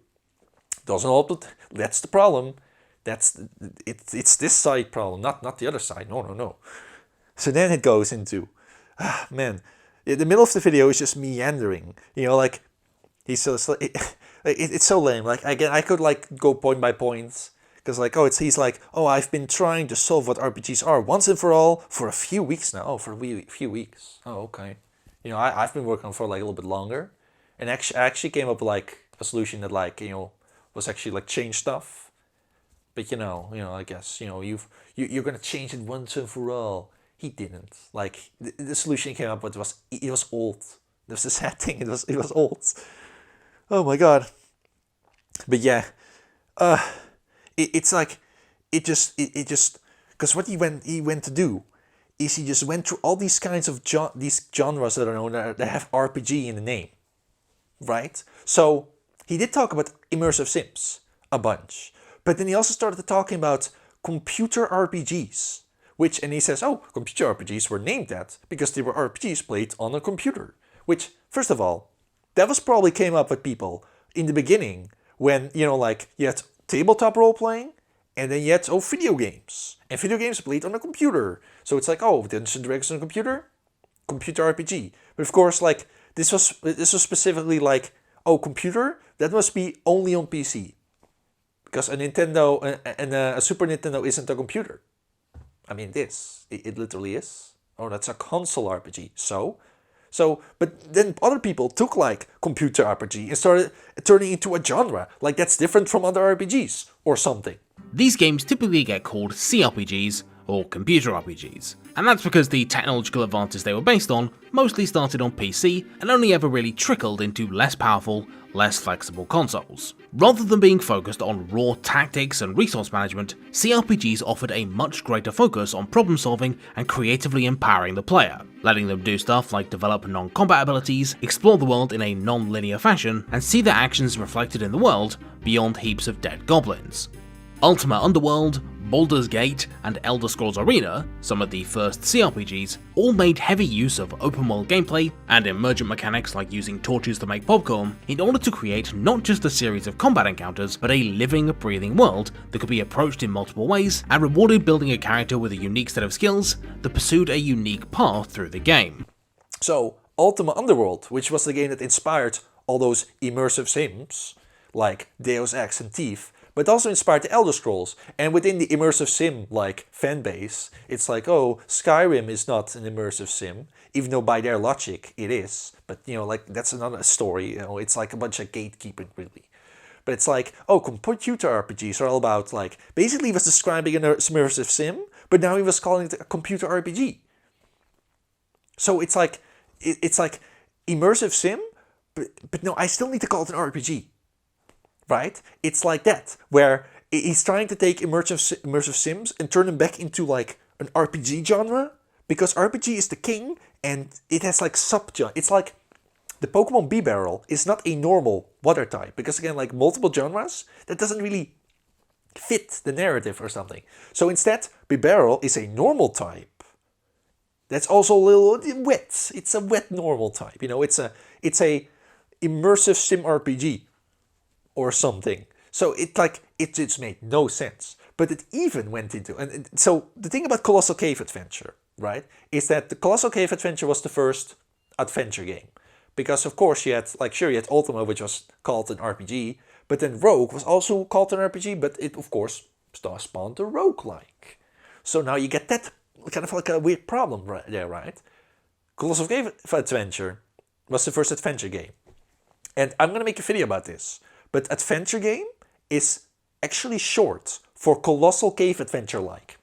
Speaker 1: Doesn't help. That's the problem. It's this side problem, not the other side. No. So then it goes into, man, the middle of the video is just meandering. You know, like he's so it's so lame. Like again, I could like go point by point. Because like, he's like, I've been trying to solve what RPGs are once and for all for a few weeks now. Oh, for a few weeks. Oh, okay. You know, I've been working on it for like a little bit longer. And I actually came up with like a solution that like, was actually like change stuff. But I guess, you're gonna change it once and for all. He didn't. Like the solution he came up with it was old. That's the sad thing. It was old. Oh my god. But yeah, it's like it just because what he went to do is he just went through all these kinds of these genres that are known that have RPG in the name, right? So he did talk about immersive sims a bunch, but then he also started talking about computer RPGs, and he says, oh, computer RPGs were named that because they were RPGs played on a computer. Which, first of all, that was probably came up with people in the beginning when, like you had tabletop role playing and then you had, video games. And video games played on a computer. So it's like, Dungeons and Dragons on a computer RPG. But of course, like, this was specifically like, computer? That must be only on PC. Because a Nintendo and a Super Nintendo isn't a computer. I mean, it is. It literally is. Oh, that's a console RPG. So, but then other people took like computer RPG and started turning into a genre. Like that's different from other RPGs or something.
Speaker 2: These games typically get called CRPGs or computer RPGs, and that's because the technological advances they were based on mostly started on PC and only ever really trickled into less powerful, less flexible consoles. Rather than being focused on raw tactics and resource management, CRPGs offered a much greater focus on problem solving and creatively empowering the player, letting them do stuff like develop non-combat abilities, explore the world in a non-linear fashion, and see their actions reflected in the world beyond heaps of dead goblins. Ultima Underworld, Baldur's Gate, and Elder Scrolls Arena, some of the first CRPGs, all made heavy use of open-world gameplay and emergent mechanics like using torches to make popcorn in order to create not just a series of combat encounters, but a living, breathing world that could be approached in multiple ways and rewarded building a character with a unique set of skills that pursued a unique path through the game.
Speaker 1: So, Ultima Underworld, which was the game that inspired all those immersive sims, like Deus Ex and Thief, but also inspired the Elder Scrolls. And within the immersive sim like fan base, it's like, Skyrim is not an immersive sim, even though by their logic it is. But like that's another story. It's like a bunch of gatekeeping really. But it's like, computer RPGs are all about like basically he was describing an immersive sim, but now he was calling it a computer RPG. So it's like immersive sim, but no, I still need to call it an RPG. Right? It's like that, where he's trying to take immersive sims and turn them back into like an RPG genre, because RPG is the king and it has like sub-genre. It's like the Pokemon B-Barrel is not a normal water type, because again, like multiple genres, that doesn't really fit the narrative or something. So instead, B-Barrel is a normal type. That's also a little wet. It's a wet normal type. It's a immersive sim RPG. Or something. So it's made no sense. But it even went into, and so the thing about Colossal Cave Adventure, right, is that the Colossal Cave Adventure was the first adventure game. Because of course you had Ultima, which was called an RPG, but then Rogue was also called an RPG, but it of course spawned a roguelike. So now you get that kind of like a weird problem right there, right? Colossal Cave Adventure was the first adventure game. And I'm gonna make a video about this. But adventure game is actually short for Colossal Cave Adventure-like.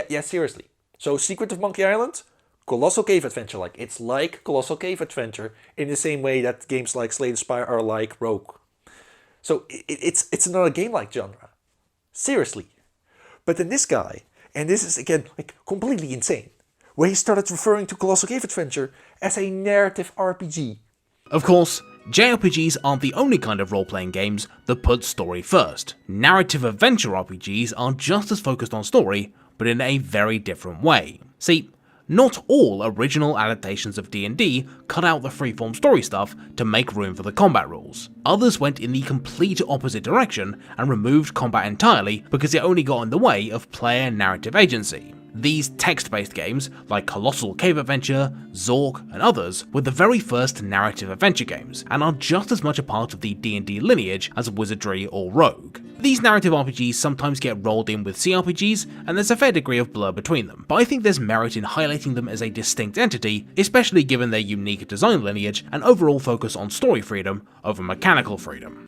Speaker 1: Yeah, seriously. So Secret of Monkey Island, Colossal Cave Adventure-like. It's like Colossal Cave Adventure in the same way that games like Slay the Spire are like Rogue. So it's another game-like genre. Seriously. But then this guy, and this is again like completely insane, where he started referring to Colossal Cave Adventure as a narrative RPG.
Speaker 2: Of course, JRPGs aren't the only kind of role-playing games that put story first. Narrative adventure RPGs are just as focused on story, but in a very different way. See, not all original adaptations of D&D cut out the freeform story stuff to make room for the combat rules. Others went in the complete opposite direction and removed combat entirely because it only got in the way of player narrative agency. These text-based games, like Colossal Cave Adventure, Zork, and others, were the very first narrative adventure games, and are just as much a part of the D&D lineage as Wizardry or Rogue. These narrative RPGs sometimes get rolled in with CRPGs, and there's a fair degree of blur between them, but I think there's merit in highlighting them as a distinct entity, especially given their unique design lineage and overall focus on story freedom over mechanical freedom.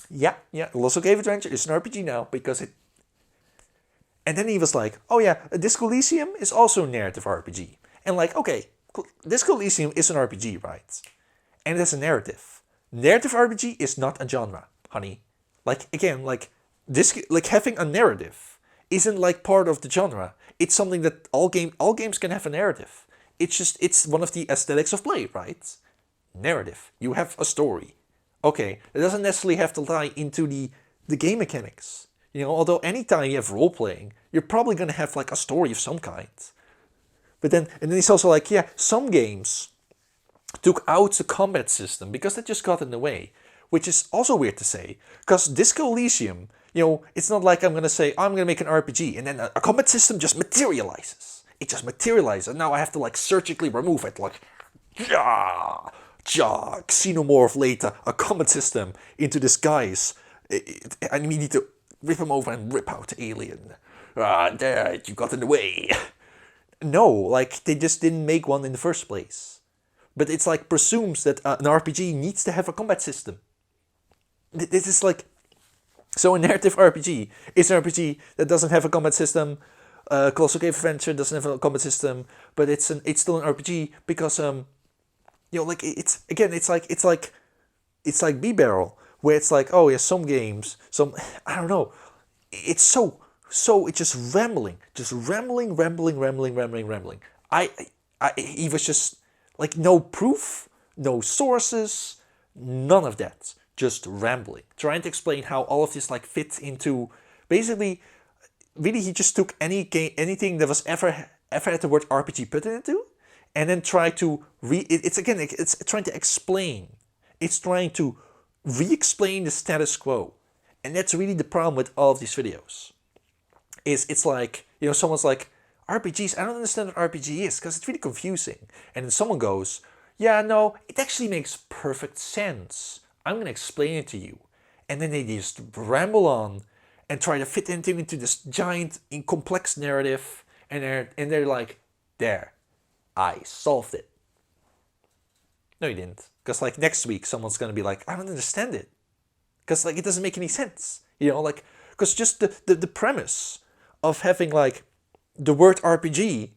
Speaker 1: Yeah, Lost Cave Adventure is an RPG now because it... And then he was like, oh yeah, Disco Elysium is also a narrative RPG. And like, okay, Disco Elysium is an RPG, right? And it has a narrative. Narrative RPG is not a genre, honey. Like, again, like having a narrative isn't like part of the genre. It's something that all games can have a narrative. It's one of the aesthetics of play, right? Narrative. You have a story. Okay, it doesn't necessarily have to tie into the game mechanics. You know, although anytime you have role-playing, you're probably going to have like a story of some kind. But then it's also like, yeah, some games took out the combat system because that just got in the way. Which is also weird to say, because Disco Elysium, you know, it's not like I'm going to say, oh, I'm going to make an RPG, and then a combat system just materializes. It just materializes, and now I have to like surgically remove it, like, xenomorph later, a combat system into this guy's, and we need to rip him over and rip out the alien. There, you got in the way. No, like, they just didn't make one in the first place. But it's like presumes that an RPG needs to have a combat system. This is like, so a narrative RPG is an RPG that doesn't have a combat system. Colossal Cave Adventure doesn't have a combat system, but it's still an RPG because you know, like it's like B-Barrel, where it's like, oh yeah, some games, I don't know, it's so it's just rambling. He was just like no proof, no sources, none of that. Just rambling, trying to explain how all of this like fits into, basically, really he just took anything that was ever had the word RPG put into, and then tried to it's trying to explain, it's trying to re-explain the status quo, and that's really the problem with all of these videos. It's like, you know, someone's like, RPGs, I don't understand what RPG is because it's really confusing, and then someone goes, yeah, no, it actually makes perfect sense. I'm going to explain it to you. And then they just ramble on and try to fit into this giant, complex narrative. And they're like, there, I solved it. No, you didn't. Because like next week, someone's going to be like, I don't understand it. Because like it doesn't make any sense. You know, like, because just the premise of having like the word RPG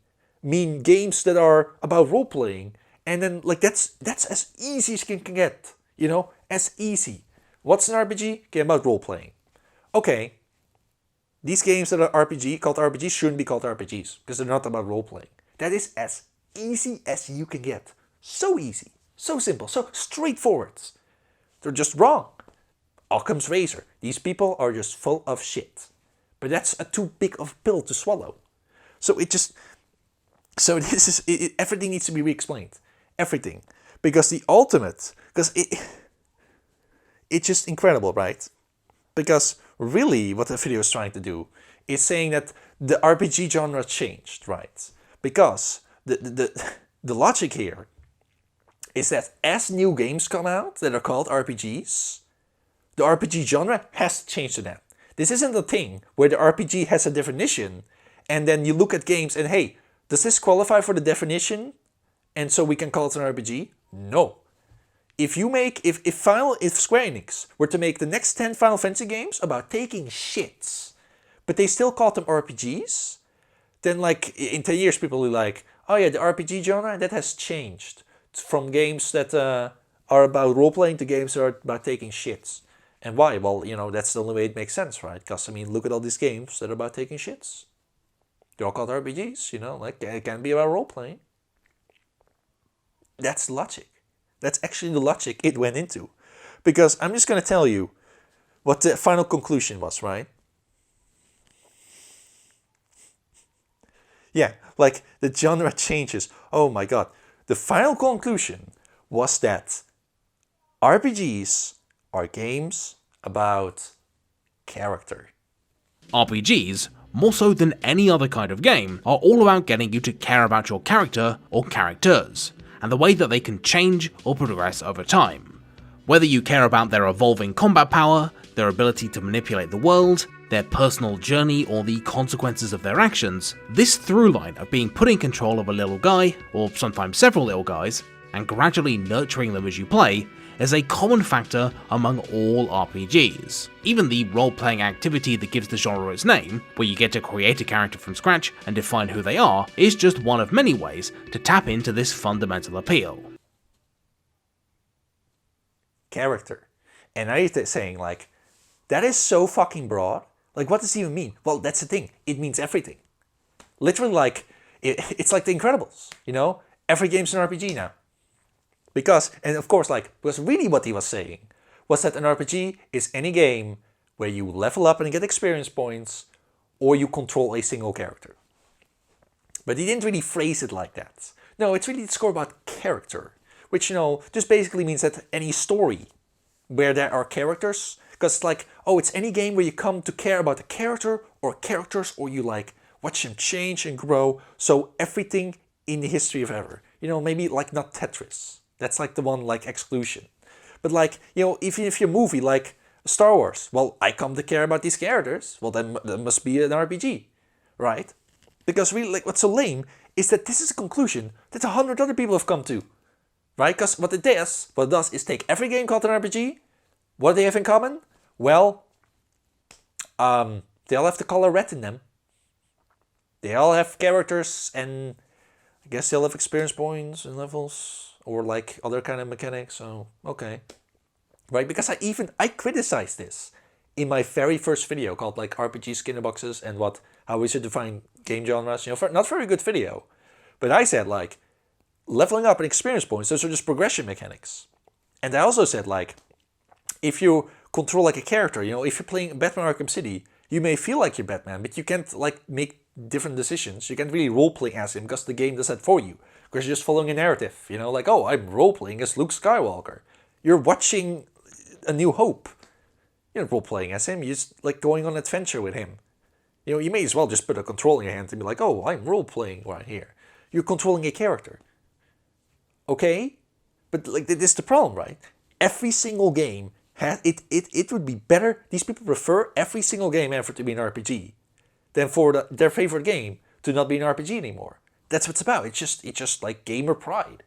Speaker 1: mean games that are about role-playing. And then like that's as easy as you can get. You know, as easy. What's an RPG? Game about role-playing. Okay, these games that are called RPGs shouldn't be called RPGs because they're not about role-playing. That is as easy as you can get. So easy, so simple, so straightforward. They're just wrong. Occam's razor. These people are just full of shit. But that's a too big of a pill to swallow. So everything needs to be re-explained. Everything. Because the ultimate, because it's just incredible, right? Because really what the video is trying to do is saying that the RPG genre changed, right? Because the logic here is that as new games come out that are called RPGs, the RPG genre has to change to that. This isn't a thing where the RPG has a definition and then you look at games and hey, does this qualify for the definition? And so we can call it an RPG? No. If Square Enix were to make the next 10 Final Fantasy games about taking shits, but they still call them RPGs, then like in 10 years people will be like, oh yeah, the RPG genre, that has changed from games that are about role-playing to games that are about taking shits. And why? Well, you know, that's the only way it makes sense, right? Because, I mean, look at all these games that are about taking shits. They're all called RPGs, you know, like it can be about role-playing. That's logic. That's actually the logic it went into. Because I'm just going to tell you what the final conclusion was, right? Yeah, like the genre changes. Oh my god. The final conclusion was that RPGs are games about character.
Speaker 2: RPGs, more so than any other kind of game, are all about getting you to care about your character or characters, and the way that they can change or progress over time. Whether you care about their evolving combat power, their ability to manipulate the world, their personal journey, or the consequences of their actions, this through line of being put in control of a little guy, or sometimes several little guys, and gradually nurturing them as you play, is a common factor among all RPGs. Even the role-playing activity that gives the genre its name, where you get to create a character from scratch and define who they are, is just one of many ways to tap into this fundamental appeal.
Speaker 1: Character. And I was saying, like, that is so fucking broad. Like, what does it even mean? Well, that's the thing. It means everything. Literally, like, it's like The Incredibles, you know? Every game's an RPG now. Because, and of course, like, because really what he was saying was that an RPG is any game where you level up and get experience points, or you control a single character. But he didn't really phrase it like that. No, it's really score about character, which, you know, just basically means that any story where there are characters, because it's like, oh, it's any game where you come to care about a character or characters, or you like watch them change and grow. So everything in the history of ever, you know, maybe like not Tetris. That's like the one like exclusion. But like, you know, even if your movie like Star Wars, well, I come to care about these characters. Well, then that must be an RPG, right? Because really, like, what's so lame is that this is a conclusion that 100 other people have come to, right? Because what it does is take every game called an RPG. What do they have in common? Well, they all have the color red in them. They all have characters, and I guess they all have experience points and levels, or like other kind of mechanics. So okay, right? Because I criticized this in my very first video called like RPG Skinner Boxes and how we should define game genres. You know, not very good video, but I said like leveling up and experience points, those are just progression mechanics. And I also said like, if you control like a character, you know, if you're playing Batman Arkham City, you may feel like you're Batman, but you can't like make different decisions. You can't really roleplay as him because the game does that for you. Because you're just following a narrative, you know, like, oh, I'm roleplaying as Luke Skywalker. You're watching A New Hope. You're not roleplaying as him, you're just like going on an adventure with him. You know, you may as well just put a control in your hand and be like, oh, I'm roleplaying right here. You're controlling a character. Okay? But like, this is the problem, right? Every single game it would be better. These people prefer every single game ever to be an RPG than for their favorite game to not be an RPG anymore. That's what it's about. It's just like gamer pride,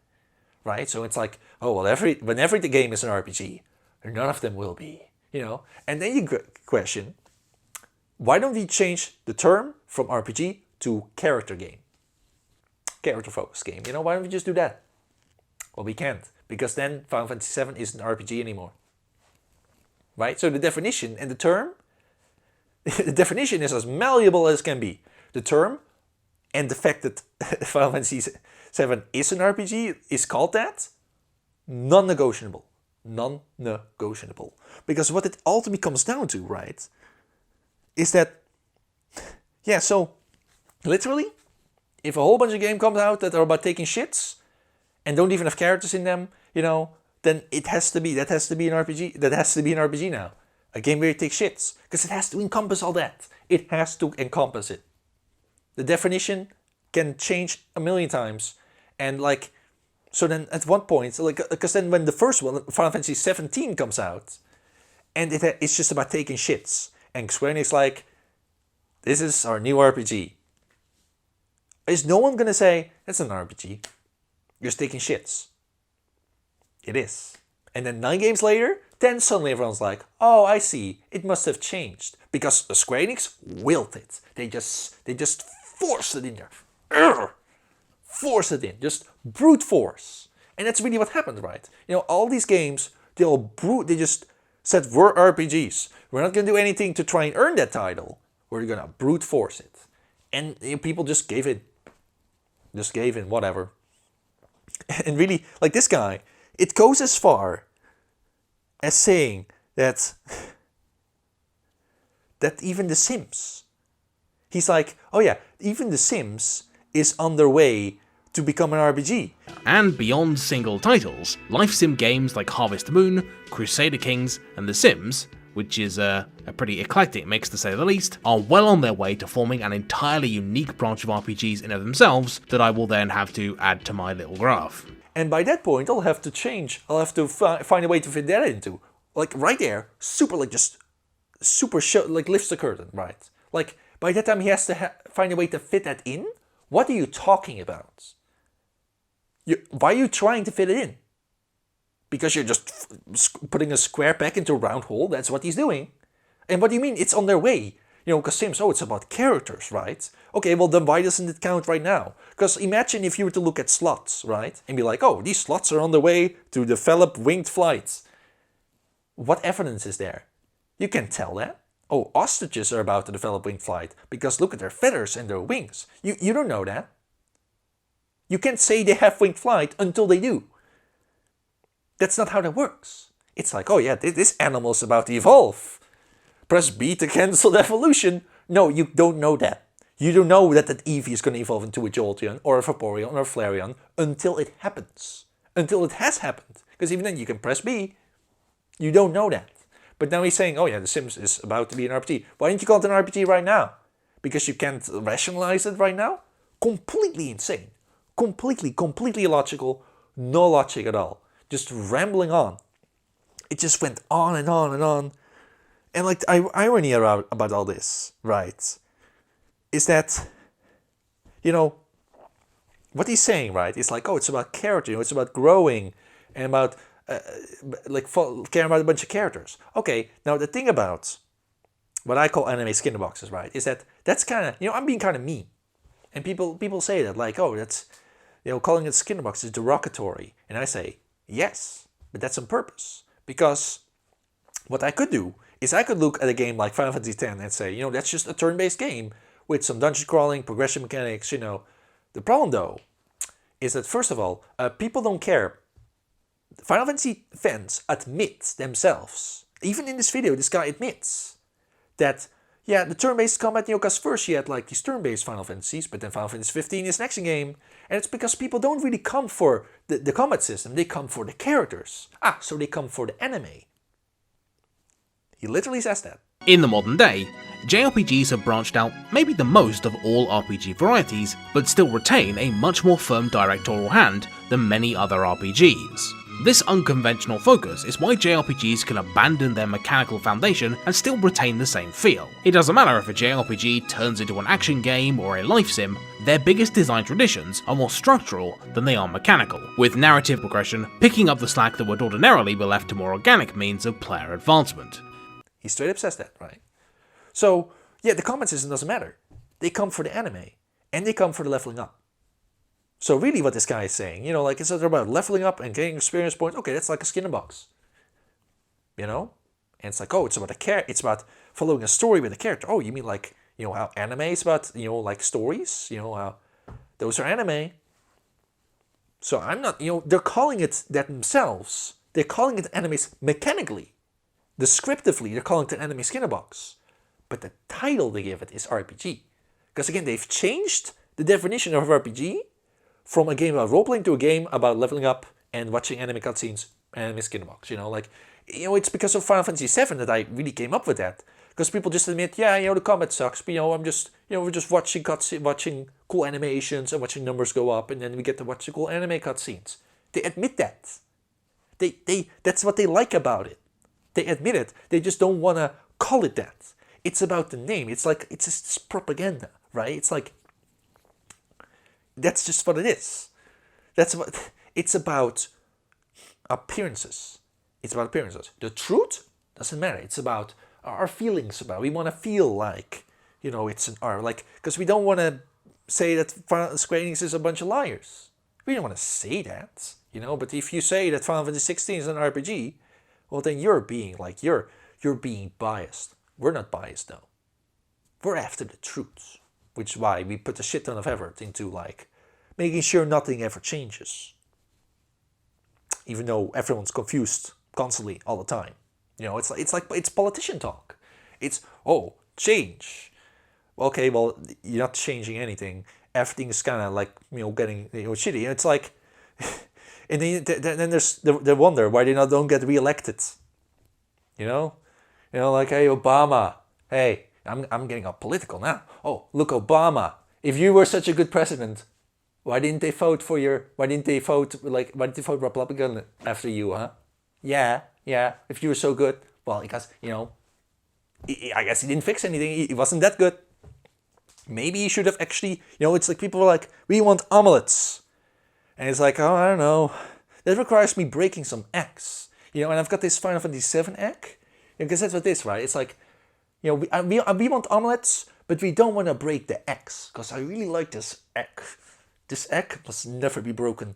Speaker 1: right? So it's like, oh well, whenever the game is an RPG, none of them will be, you know. And then you question, why don't we change the term from RPG to character game, character focused game? You know, why don't we just do that? Well, we can't, because then Final Fantasy VII isn't an RPG anymore. Right? So the definition and the term, the definition is as malleable as can be. The term and the fact that Final Fantasy VII is an RPG is called that, non-negotiable. Non-negotiable. Because what it ultimately comes down to, right, is that, yeah, so literally, if a whole bunch of games come out that are about taking shits and don't even have characters in them, you know, then that has to be an RPG. That has to be an RPG now. A game where you take shits. Because it has to encompass all that. It has to encompass it. The definition can change a million times. And like, so then at one point, like, because then when the first one, Final Fantasy 17 comes out, and it's just about taking shits. And Square Enix like, this is our new RPG. Is no one going to say, that's an RPG. You're just taking shits. It is. And then 9 games later, then suddenly everyone's like, oh, I see. It must have changed. Because Square Enix willed it. They just forced it in there. Force it in. Just brute force. And that's really what happened, right? You know, all these games, they just said, we're RPGs. We're not going to do anything to try and earn that title. We're going to brute force it. And you know, people just gave in. Just gave in, whatever. And really, like this guy, it goes as far as saying that even The Sims, he's like, oh yeah, even The Sims is on their way to become an RPG.
Speaker 2: And beyond single titles, life sim games like Harvest Moon, Crusader Kings, and The Sims, which is a pretty eclectic mix to say the least, are well on their way to forming an entirely unique branch of RPGs in of themselves that I will then have to add to my little graph.
Speaker 1: And by that point, I'll have to change. I'll have to find a way to fit that into. Like right there, super like just super show, like lifts the curtain, right? Like by that time he has to find a way to fit that in. What are you talking about? Why are you trying to fit it in? Because you're just putting a square peg into a round hole. That's what he's doing. And what do you mean it's on their way? You know, because Sims, it's about characters, right? Okay, well then why doesn't it count right now? Because imagine if you were to look at slots, right? And be like, oh, these slots are on their way to develop winged flights. What evidence is there? You can tell that. Oh, ostriches are about to develop winged flight because look at their feathers and their wings. You don't know that. You can't say they have winged flight until they do. That's not how that works. It's like, oh yeah, this animal's about to evolve. Press B to cancel the evolution. No, you don't know that. You don't know that Eevee is going to evolve into a Jolteon or a Vaporeon or a Flareon until it happens. Until it has happened. Because even then you can press B. You don't know that. But now he's saying, oh yeah, The Sims is about to be an RPG. Why didn't you call it an RPG right now? Because you can't rationalize it right now? Completely insane. Completely illogical. No logic at all. Just rambling on. It just went on and on and on. And like the irony about all this, right, is that, you know, what he's saying, right, is like, oh, it's about character, it's about growing and about, caring about a bunch of characters. Okay, now the thing about what I call anime skin boxes, right, is that's kind of, I'm being kind of mean. And people say that, like, oh, that's, calling it skin box is derogatory. And I say, yes, but that's on purpose. Because what I could do is I could look at a game like Final Fantasy X and say, that's just a turn-based game with some dungeon crawling, progression mechanics, The problem, though, is that, first of all, people don't care. Final Fantasy fans admit themselves, even in this video, this guy admits that, yeah, the turn-based combat, because first you had like these turn-based Final Fantasies, but then Final Fantasy 15 is next game, and it's because people don't really come for the combat system, they come for the characters. So they come for the anime. He literally says that.
Speaker 2: In the modern day, JRPGs have branched out maybe the most of all RPG varieties, but still retain a much more firm directorial hand than many other RPGs. This unconventional focus is why JRPGs can abandon their mechanical foundation and still retain the same feel. It doesn't matter if a JRPG turns into an action game or a life sim, their biggest design traditions are more structural than they are mechanical, with narrative progression picking up the slack that would ordinarily be left to more organic means of player advancement.
Speaker 1: He straight up says that, right? So, yeah, the combat system doesn't matter. They come for the anime, and they come for the leveling up. So really what this guy is saying, it's about leveling up and getting experience points. Okay, that's like a skin in a box. And it's like, oh, it's about following a story with a character. Oh, you mean like, how anime is about, like stories? How those are anime. So I'm not, they're calling it that themselves. They're calling it animes mechanically. Descriptively, they're calling it an anime skin in a box. But the title they give it is RPG. Because again, they've changed the definition of RPG from a game about role-playing to a game about leveling up and watching anime cutscenes and anime skin box. It's because of Final Fantasy VII that I really came up with that. Because people just admit, the combat sucks, but I'm just, we're just watching watching cool animations and watching numbers go up, and then we get to watch the cool anime cutscenes. They admit that. That's what they like about it. They admit it. They just don't want to call it that. It's about the name. It's like, it's just propaganda, right? It's like, that's just what it is. It's about appearances. It's about appearances. The truth doesn't matter. It's about our feelings about. We want to feel like, it's an art. Like, because we don't want to say that Square Enix is a bunch of liars. We don't want to say that, But if you say that Final Fantasy 16 is an RPG, well, then you're being like, you're being biased. We're not biased, though. We're after the truth. Which is why we put a shit ton of effort into, like, making sure nothing ever changes. Even though everyone's confused constantly, all the time. It's politician talk. It's, oh, change. Okay, well, you're not changing anything. Everything's kind of like, getting, shitty. It's like, and then there's the wonder why they don't get reelected. Like, hey, Obama. Hey, I'm getting all political now. Oh, look, Obama. If you were such a good president, why didn't they vote Republican after you, huh? Yeah. If you were so good. Well, because, I guess he didn't fix anything. He wasn't that good. Maybe he should have actually, it's like people are like, we want omelets. And it's like, oh, I don't know. That requires me breaking some eggs. And I've got this Final Fantasy VII egg. Because that's what it is, right? It's like, we want omelets, but we don't want to break the eggs. Because I really like this egg. This egg must never be broken.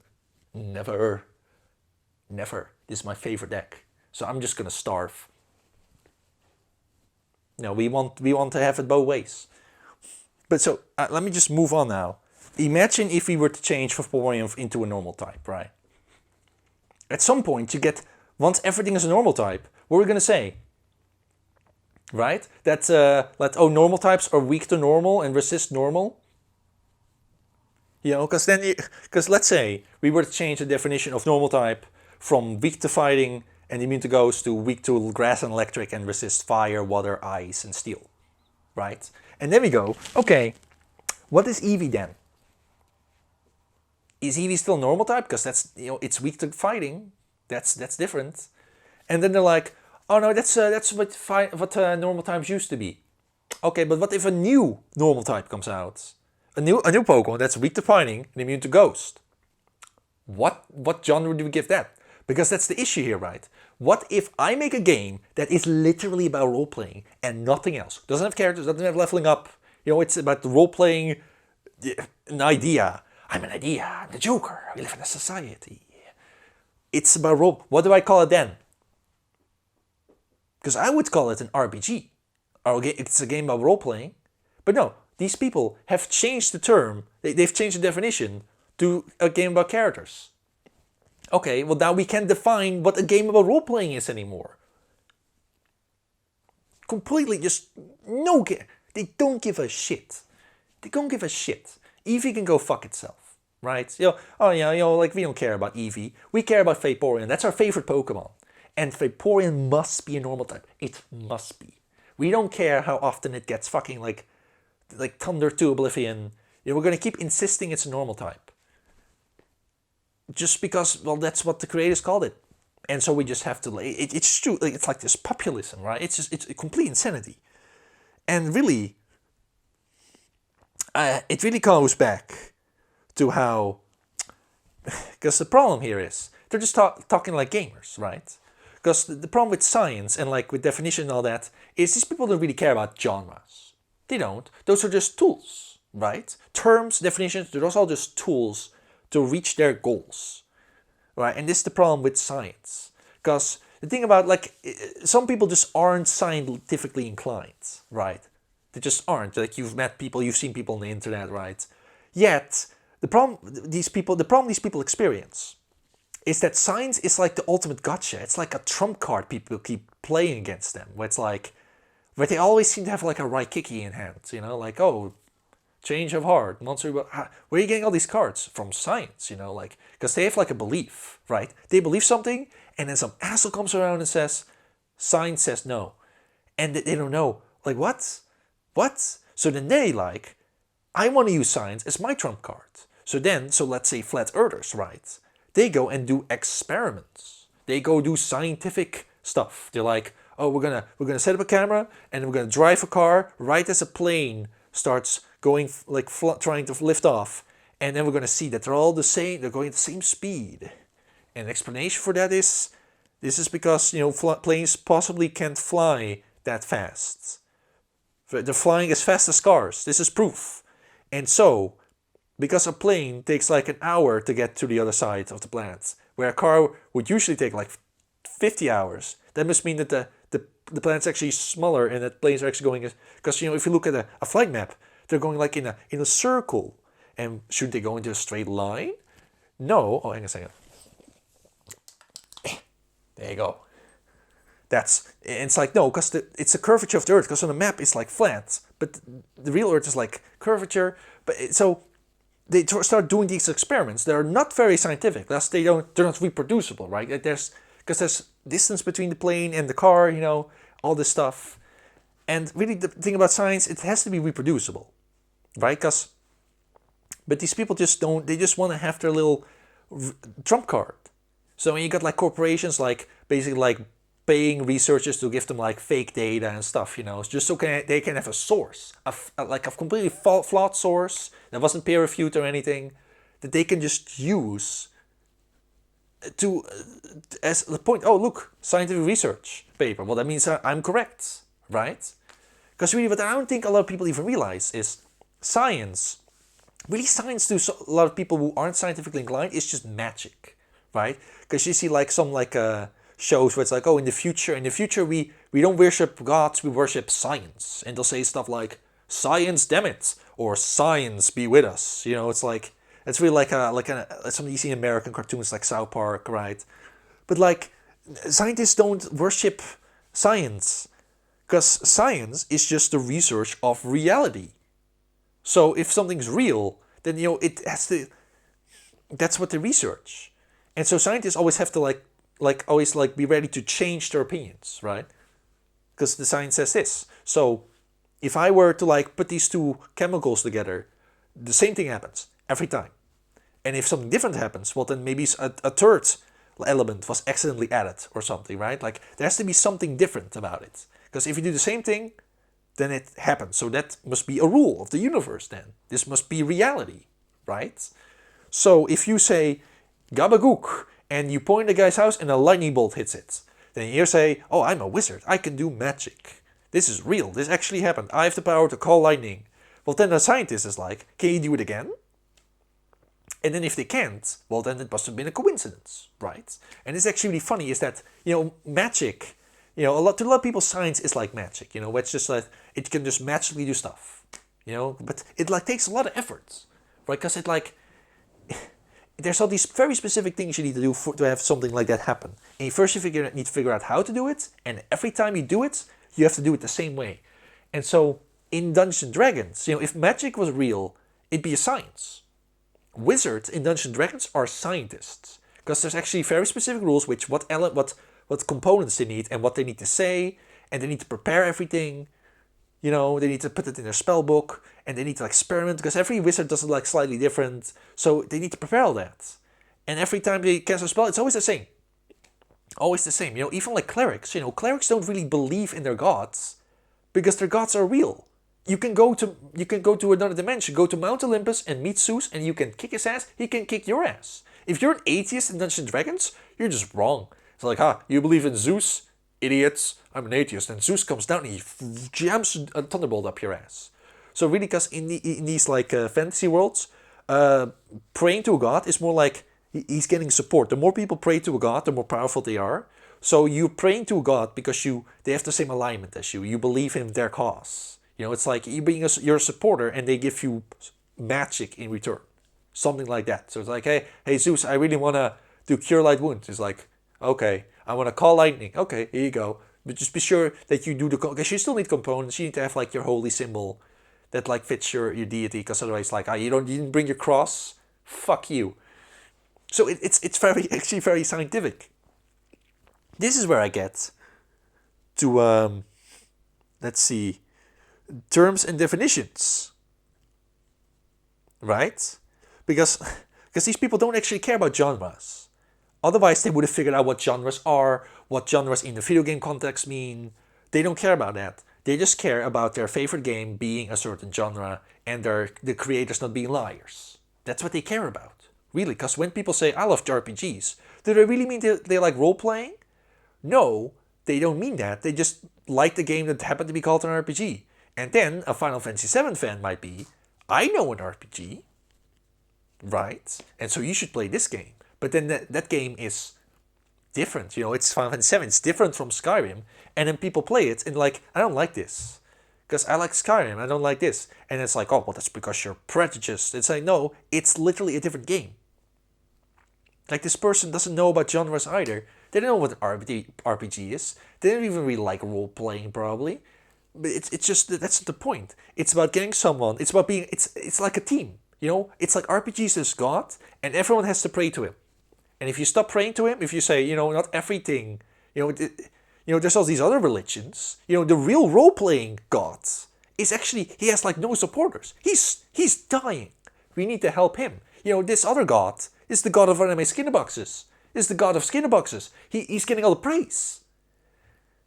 Speaker 1: Never. Never. This is my favorite egg. So I'm just going to starve. We want to have it both ways. But so, let me just move on now. Imagine if we were to change Vaporeon into a normal type, right? At some point, once everything is a normal type, what are we going to say? Right? That, normal types are weak to normal and resist normal. Because let's say we were to change the definition of normal type from weak to fighting and immune to ghost to weak to grass and electric and resist fire, water, ice, and steel. Right? And then we go, okay, what is Eevee then? Is Eevee still normal type? Because that's, it's weak to fighting. That's different. And then they're like, oh no, that's what normal types used to be. Okay, but what if a new normal type comes out? A new Pokemon that's weak to fighting and immune to ghost. What genre do we give that? Because that's the issue here, right? What if I make a game that is literally about role-playing and nothing else? Doesn't have characters, doesn't have leveling up. It's about the role-playing, an idea. I'm an idea, I'm the Joker, we live in a society. It's about role. What do I call it then? Because I would call it an RPG. It's a game about role-playing. But no, these people have changed the term, they've changed the definition to a game about characters. Okay, well now we can't define what a game about role-playing is anymore. Completely just, no, they don't give a shit. They don't give a shit. Eevee can go fuck itself, right? We don't care about Eevee. We care about Vaporeon. That's our favorite Pokemon. And Vaporeon must be a normal type. It must be. We don't care how often it gets fucking like Thunder to Oblivion. We're gonna keep insisting it's a normal type. Just because, well, that's what the creators called it. And so we just have to, it's true, it's like this populism, right? It's a complete insanity. And really, it really goes back to how, because the problem here is, they're just talking like gamers, right? Because the problem with science and with definition and all that, is these people don't really care about genres. They don't. Those are just tools, right? Terms, definitions, those are all just tools to reach their goals, right? And this is the problem with science. Because the thing about, some people just aren't scientifically inclined, right? They just aren't. You've met people, you've seen people on the internet, right? Yet, the problem these people experience is that science is like the ultimate gotcha. It's like a trump card people keep playing against them. Where it's where they always seem to have a Raikiki in hand, change of heart, monster. Where are you getting all these cards? From science, because they have a belief, right? They believe something, and then some asshole comes around and says, science says no. And they don't know, what? What? So then they I want to use science as my trump card. So let's say flat earthers, right? They go and do experiments. They go do scientific stuff. They're oh, we're gonna set up a camera and we're gonna drive a car right as a plane starts going trying to lift off, and then we're gonna see that they're all the same. They're going at the same speed. And the explanation for that is this is because planes possibly can't fly that fast. They're flying as fast as cars. This is proof. And so, because a plane takes an hour to get to the other side of the planet, where a car would usually take 50 hours, that must mean that the planet's actually smaller and that planes are actually going, because if you look at a flight map, they're going in a circle. And shouldn't they go into a straight line? No. Oh, hang on a second. There you go. It's no, because it's a curvature of the Earth, because on the map it's flat, but the real Earth is curvature. But so they start doing these experiments that are not very scientific. Thus they're not reproducible, right? Because there's distance between the plane and the car, all this stuff. And really the thing about science, it has to be reproducible, right? But these people just don't. They just want to have their little trump card. So when you got corporations basically paying researchers to give them like fake data and stuff, you know, just so they can have a source, like a completely flawed source that wasn't peer reviewed or anything, that they can just use to as the point. Oh, look, scientific research paper. Well, that means I'm correct, right? Because really, what I don't think a lot of people even realize is science. Really, science to a lot of people who aren't scientifically inclined is just magic, right? Because you see like some shows where it's like, oh, in the future we don't worship gods, we worship science, and they'll say stuff like, "Science, damn it," or "Science, be with us." You know, it's like it's really like something you see in American cartoons like South Park, right? But like, scientists don't worship science, because science is just the research of reality. So if something's real, then you know it has to. That's what they research, and so scientists always have to always be ready to change their opinions, right? Because the science says this. So if I were to like put these two chemicals together, the same thing happens every time. And if something different happens, well then maybe a third element was accidentally added or something, right? Like there has to be something different about it. Because if you do the same thing, then it happens. So that must be a rule of the universe then. This must be reality, right? So if you say gabagook and you point at the guy's house and a lightning bolt hits it, then you say, oh, I'm a wizard, I can do magic. This is real, this actually happened, I have the power to call lightning. Well, then the scientist is like, can you do it again? And then if they can't, well, then it must have been a coincidence, right? And it's actually really funny is that, you know, magic, you know, to a lot of people, science is like magic, you know, it's just like, it can just magically do stuff, you know, but it like takes a lot of effort, right? Because it like, there's all these very specific things you need to do to have something like that happen. And first you need to figure out how to do it, and every time you do it, you have to do it the same way. And so in Dungeons and Dragons, you know, if magic was real, it'd be a science. Wizards in Dungeons and Dragons are scientists, because there's actually very specific rules which what components they need and what they need to say, and they need to prepare everything. You know, they need to put it in their spell book, and they need to experiment, because every wizard does it like slightly different, so they need to prepare all that. And every time they cast a spell, it's always the same. Always the same. You know, even like clerics, you know, clerics don't really believe in their gods, because their gods are real. You can go to another dimension, go to Mount Olympus and meet Zeus, and you can kick his ass, he can kick your ass. If you're an atheist in Dungeons and Dragons, you're just wrong. It's like, you believe in Zeus? Idiots, I'm an atheist. And Zeus comes down and he jams a thunderbolt up your ass. So really, because in these like fantasy worlds, praying to a god is more like he's getting support. The more people pray to a god, the more powerful they are. So you're praying to a god because they have the same alignment as you. You believe in their cause. You know, it's like you're a supporter and they give you magic in return. Something like that. So it's like, hey Zeus, I really want to do cure light wounds. It's like, okay, I want to call lightning. Okay, here you go. But just be sure that you do because you still need components. You need to have like your holy symbol that like fits your deity, because otherwise like, you didn't bring your cross. Fuck you. So it's actually very scientific. This is where I get to let's see, terms and definitions, right? Because these people don't actually care about genres. Otherwise, they would have figured out what genres are, what genres in the video game context mean. They don't care about that. They just care about their favorite game being a certain genre and the creators not being liars. That's what they care about, really. Because when people say, I love RPGs, do they really mean they like role-playing? No, they don't mean that. They just like the game that happened to be called an RPG. And then a Final Fantasy VII fan might be, I know an RPG, right? And so you should play this game. But then that game is different. You know, it's Final Fantasy VII. It's different from Skyrim. And then people play it and like, I don't like this. Because I like Skyrim. I don't like this. And it's like, oh, well, that's because you're prejudiced. It's like, no, it's literally a different game. Like, this person doesn't know about genres either. They don't know what an RPG is. They don't even really like role-playing, probably. But it's just, that's the point. It's about getting someone, it's about being, it's like a team. You know, it's like RPGs is God, and everyone has to pray to him. And if you stop praying to him, if you say, you know, not everything, you know, there's all these other religions. You know, the real role-playing God is actually, he has like no supporters. He's dying. We need to help him. You know, this other God is the God of anime skinner boxes. Is the God of skinner boxes. He's getting all the praise.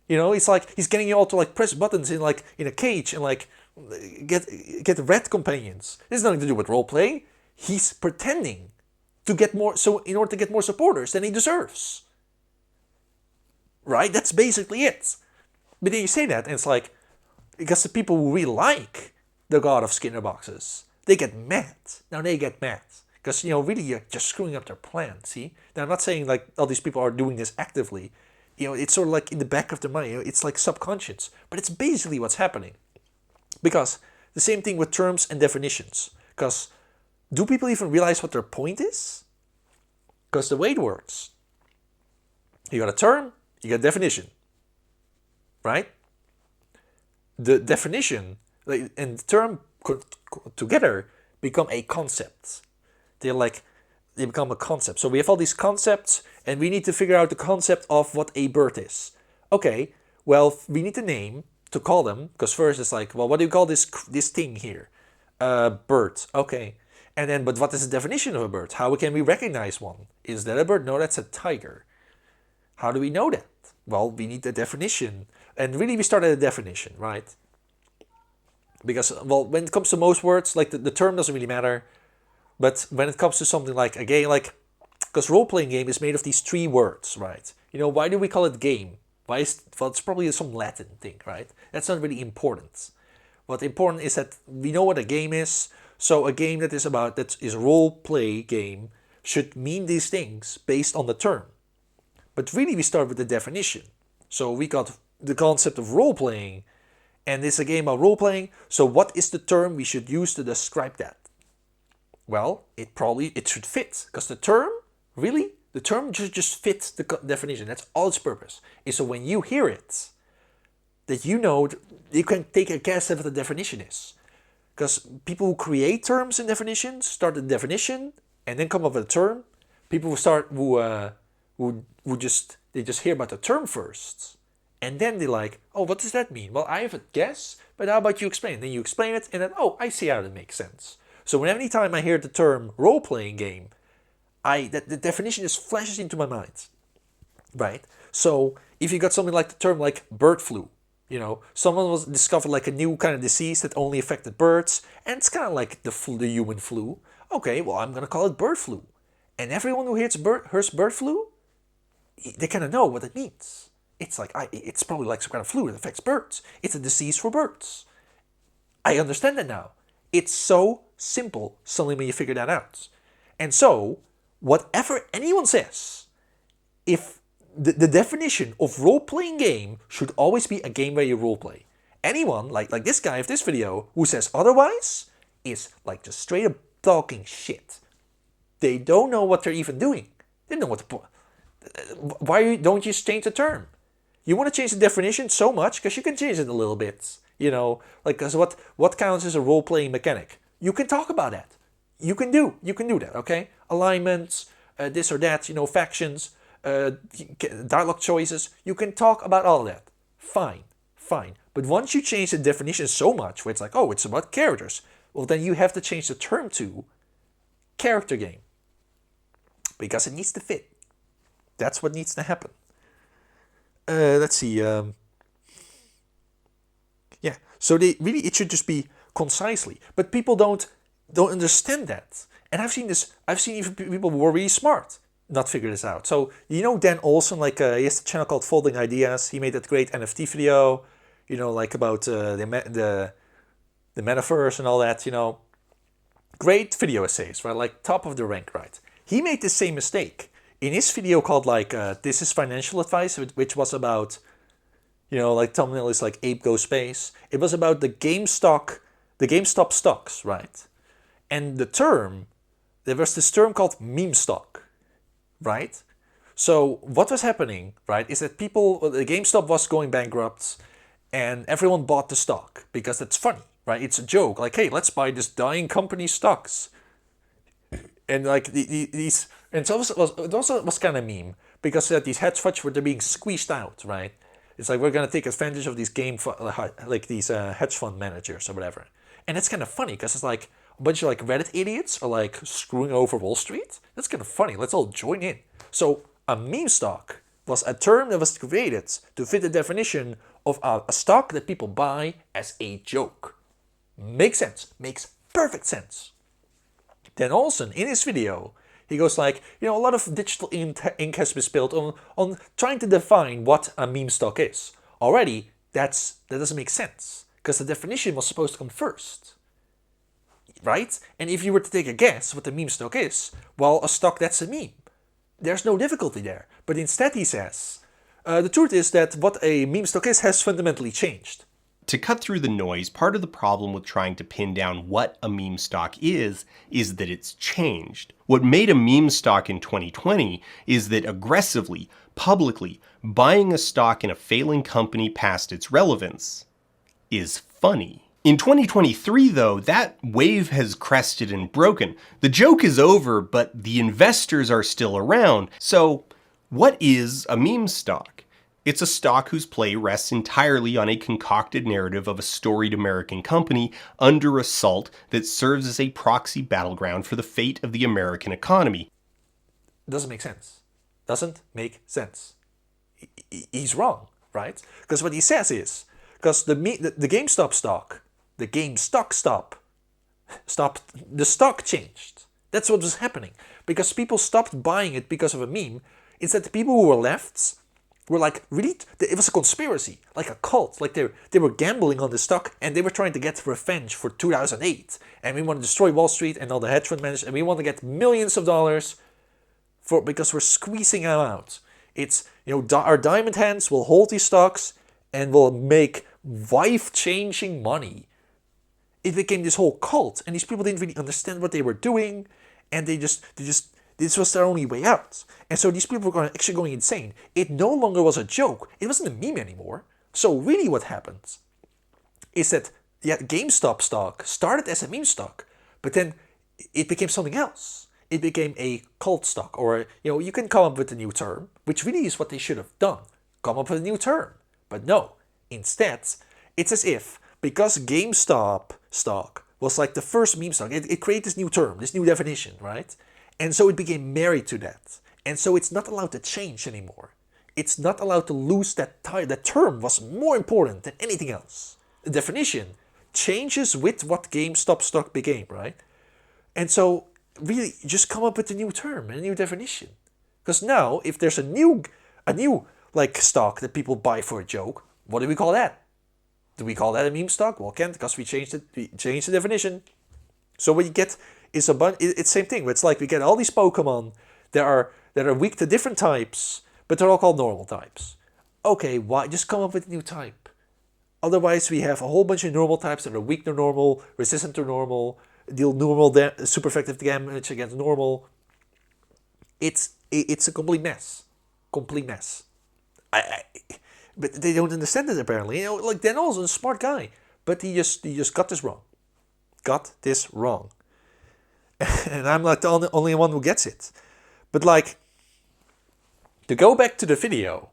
Speaker 1: You know, it's like he's getting you all to like press buttons in like in a cage and like get red companions. This has nothing to do with role playing. He's pretending to get more, so in order to get more supporters than he deserves. Right? That's basically it. But then you say that, and it's like, because the people who really like the God of Skinner boxes, they get mad. Now they get mad. Because, you know, really you're just screwing up their plan, see? Now I'm not saying like all these people are doing this actively. You know, it's sort of like in the back of their mind. You know, it's like subconscious. But it's basically what's happening. Because the same thing with terms and definitions. Because do people even realize what their point is? Because the way it works, you got a term, you got a definition. Right? The definition and the term together become a concept. They become a concept. So we have all these concepts, and we need to figure out the concept of what a bird is. Okay, well, we need a name to call them, because first it's like, well, what do you call this thing here? Bird. Okay. And then, but what is the definition of a bird? How can we recognize one? Is that a bird? No, that's a tiger. How do we know that? Well, we need a definition. And really we start at a definition, right? Because, well, when it comes to most words, like the term doesn't really matter. But when it comes to something like a game, like, because role-playing game is made of these 3 words, right? You know, why do we call it game? Well, it's probably some Latin thing, right? That's not really important. What's important is that we know what a game is. So a game that is a role-play game should mean these things based on the term. But really we start with the definition. So we got the concept of role-playing, and it's a game about role-playing. So what is the term we should use to describe that? Well, it should fit, because the term should just fit the definition. That's all its purpose. Is so when you hear it, that you know, you can take a guess at what the definition is. Because people who create terms and definitions start the definition and then come up with a term. People who just hear about the term first, and then they're like, oh, what does that mean? Well, I have a guess, but how about you explain it? Then you explain it, and then, oh, I see how that makes sense. So any time I hear the term role-playing game, the definition just flashes into my mind, right? So if you got something like the term like bird flu, you know, someone was discovered like a new kind of disease that only affected birds, and it's kind of like the human flu. Okay, well, I'm gonna call it bird flu, and everyone who hears bird flu, they kind of know what it means. It's like it's probably like some kind of flu that affects birds. It's a disease for birds. I understand that now. It's so simple suddenly when you figure that out. And so, whatever anyone says, if the definition of role-playing game should always be a game where you role-play. Anyone, like this guy of this video, who says otherwise, is like just straight up talking shit. They don't know what they're even doing. They don't know what why don't you just change the term? You want to change the definition so much, because you can change it a little bit. You know, like, because what counts as a role-playing mechanic? You can talk about that. You can do that, okay? Alignments, this or that, you know, factions, dialogue choices. You can talk about all that. Fine. But once you change the definition so much, where it's like, oh, it's about characters, well, then you have to change the term to character game. Because it needs to fit. That's what needs to happen. Let's see. Yeah. So it should just be concisely. But people don't understand that. And I've seen even people who are really smart not figure this out. So, you know, Dan Olson, like, he has a channel called Folding Ideas. He made that great NFT video, you know, like about the metaverse and all that, you know. Great video essays, right? Like top of the rank, right? He made the same mistake in his video called like This is Financial Advice, which was about, you know, like thumbnail is like Ape Go Space. It was about the GameStop stocks, right? And there was this term called meme stock, right? So what was happening, right, is that the GameStop was going bankrupt, and everyone bought the stock because it's funny, right? It's a joke, like, hey, let's buy this dying company stocks. And like these, and so it also was kind of meme, because these hedge funds they're being squeezed out, right? It's like, we're gonna take advantage of these hedge fund managers or whatever, and it's kind of funny because it's like a bunch of like Reddit idiots are like screwing over Wall Street. That's kind of funny. Let's all join in. So a meme stock was a term that was created to fit the definition of a stock that people buy as a joke. Makes sense. Makes perfect sense. Dan Olson, in his video, he goes like, a lot of digital ink has been spilled on trying to define what a meme stock is. Already, that doesn't make sense, because the definition was supposed to come first. Right? And if you were to take a guess what a meme stock is, well, a stock that's a meme. There's no difficulty there. But instead he says, the truth is that what a meme stock is has fundamentally changed.
Speaker 3: To cut through the noise, part of the problem with trying to pin down what a meme stock is that it's changed. What made a meme stock in 2020 is that aggressively, publicly, buying a stock in a failing company past its relevance is funny. In 2023, though, that wave has crested and broken. The joke is over, but the investors are still around. So, what is a meme stock? It's a stock whose play rests entirely on a concocted narrative of a storied American company under assault that serves as a proxy battleground for the fate of the American economy.
Speaker 1: Doesn't make sense. Doesn't make sense. He's wrong, right? Because what he says is, because the GameStop stock, the stock changed. That's what was happening. Because people stopped buying it because of a meme. Instead, the people who were left were like, really? It was a conspiracy, like a cult. Like they were gambling on the stock and they were trying to get revenge for 2008. And we want to destroy Wall Street and all the hedge fund managers. And we want to get millions of dollars because we're squeezing them out. It's, our diamond hands will hold these stocks and will make life-changing money. It became this whole cult, and these people didn't really understand what they were doing, and they just this was their only way out. And so these people were actually going insane. It no longer was a joke. It wasn't a meme anymore. So really what happened is that GameStop stock started as a meme stock, but then it became something else. It became a cult stock, or you can come up with a new term, which really is what they should have done. Come up with a new term. But no, instead, it's as if, because GameStop stock was like the first meme stock, it created this new term, this new definition, right? And so it became married to that. And so it's not allowed to change anymore. It's not allowed to lose that time. That term was more important than anything else. The definition changes with what GameStop stock became, right? And so really just come up with a new term and a new definition. Because now, if there's a new like stock that people buy for a joke, what do we call that? Do we call that a meme stock? Well, can't, because we changed the definition. So what you get is it's the same thing. It's like we get all these Pokemon that are weak to different types, but they're all called normal types. Okay, why just come up with a new type? Otherwise, we have a whole bunch of normal types that are weak to normal, resistant to normal, deal normal super effective damage against normal. It's a complete mess. Complete mess. But they don't understand it apparently. Like Dan Olson, a smart guy, but he just got this wrong. Got this wrong. And I'm like the only one who gets it. But like, to go back to the video,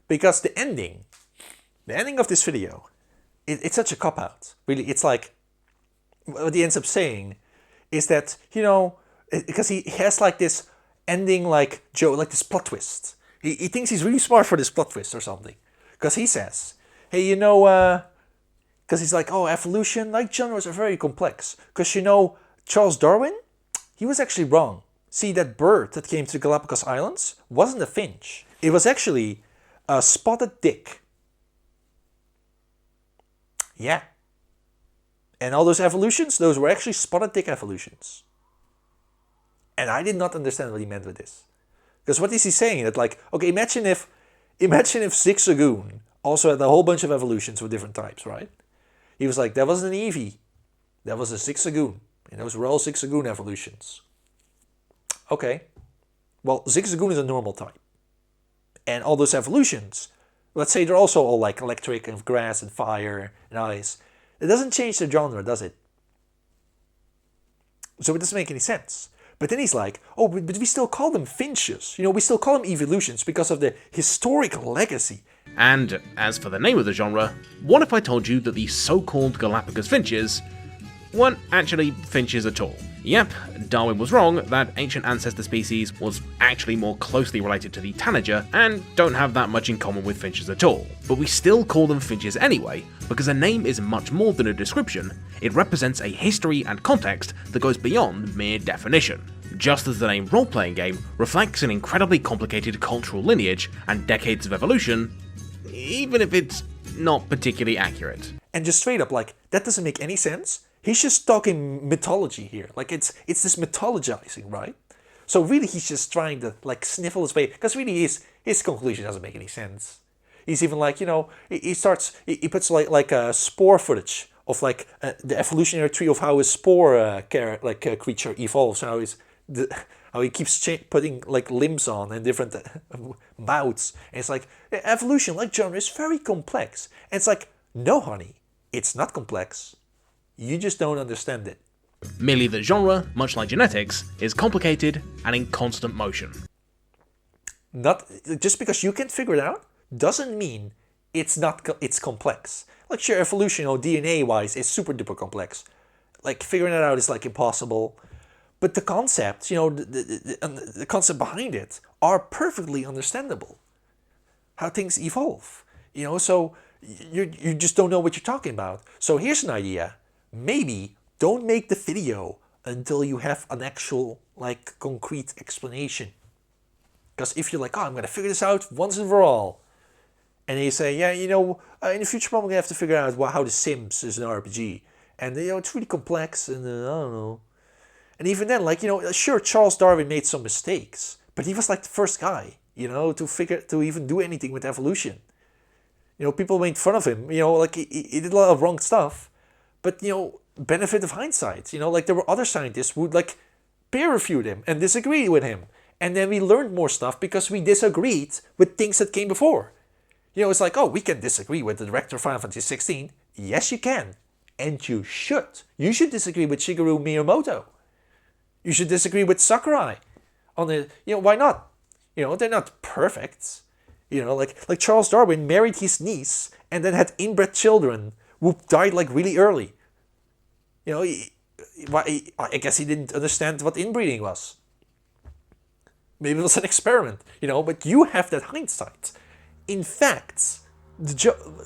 Speaker 1: because the ending of this video, it's such a cop-out. Really, it's like, what he ends up saying is that, because he has like this ending like Joe, like this plot twist. He thinks he's really smart for this plot twist or something. Because he says, hey, because he's like, evolution, like genres are very complex. Because Charles Darwin, he was actually wrong. See, that bird that came to the Galapagos Islands wasn't a finch. It was actually a spotted dick. Yeah. And all those evolutions, those were actually spotted dick evolutions. And I did not understand what he meant with this. Because what is he saying? That like, okay, imagine if Zigzagoon also had a whole bunch of evolutions with different types, right? He was like, that wasn't an Eevee. That was a Zigzagoon. And those were all Zigzagoon evolutions. Okay. Well, Zigzagoon is a normal type. And all those evolutions, let's say they're also all like electric and grass and fire and ice. It doesn't change the genre, does it? So it doesn't make any sense. But then he's like, but we still call them finches. We still call them evolutions because of the historic legacy.
Speaker 2: And as for the name of the genre, what if I told you that the so-called Galapagos finches weren't actually finches at all? Yep, Darwin was wrong that ancient ancestor species was actually more closely related to the tanager and don't have that much in common with finches at all. But we still call them finches anyway, because a name is much more than a description, it represents a history and context that goes beyond mere definition. Just as the name role-playing game reflects an incredibly complicated cultural lineage and decades of evolution, even if it's not particularly accurate.
Speaker 1: And just straight up, like, that doesn't make any sense. He's just talking mythology here. Like, it's this mythologizing, right? So really, he's just trying to, like, sniffle his way. Because really, his conclusion doesn't make any sense. He's even like, you know, he puts like a spore footage of, like, the evolutionary tree of how a spore creature evolves. How he keeps putting, like, limbs on and different mouths. And it's like, evolution, like genre, is very complex. And it's like, no, honey, it's not complex. You just don't understand it.
Speaker 2: Merely that genre, much like genetics, is complicated and in constant motion.
Speaker 1: Not just because you can't figure it out doesn't mean it's complex. Like, sure, evolution, you know, DNA wise, is super duper complex. Like, figuring it out is like impossible. But the concepts, you know, the concept behind it are perfectly understandable. How things evolve, you know. So you just don't know what you're talking about. So here's an idea. Maybe don't make the video until you have an actual, like, concrete explanation. Because if you're like, oh, I'm going to figure this out once and for all. And then you say, yeah, you know, in the future, I'm going to have to figure out how The Sims is an RPG. And, you know, it's really complex and I don't know. And even then, like, you know, sure, Charles Darwin made some mistakes. But he was like the first guy, you know, to even do anything with evolution. You know, people made fun of him, you know, like he did a lot of wrong stuff. But, you know, benefit of hindsight, you know, like there were other scientists who would, like, peer reviewed him and disagreed with him. And then we learned more stuff because we disagreed with things that came before. You know, it's like, oh, we can disagree with the director of Final Fantasy 16. Yes, you can. And you should. You should disagree with Shigeru Miyamoto. You should disagree with Sakurai. You know, why not? You know, they're not perfect. You know, like Charles Darwin married his niece and then had inbred children who died, like, really early. You know, I guess he didn't understand what inbreeding was. Maybe it was an experiment, you know, but you have that hindsight. In fact,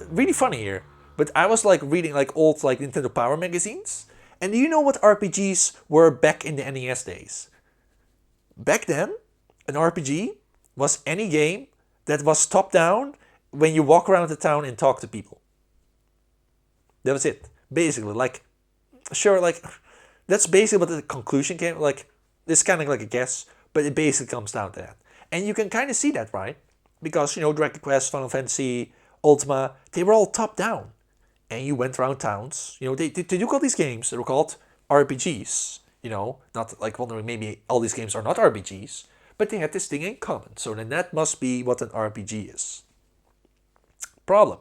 Speaker 1: really funny here, but I was, like, reading, like, old, like, Nintendo Power magazines. And do you know what RPGs were back in the NES days? Back then, an RPG was any game that was top-down when you walk around the town and talk to people. That was it. Basically, like, sure, like, that's basically what the conclusion came, like, it's kind of like a guess, but it basically comes down to that. And you can kind of see that, right? Because, you know, Dragon Quest, Final Fantasy, Ultima, they were all top-down. And you went around towns, you know, they do call these games, they were called RPGs, you know, not like wondering maybe all these games are not RPGs, but they had this thing in common. So then that must be what an RPG is. Problem.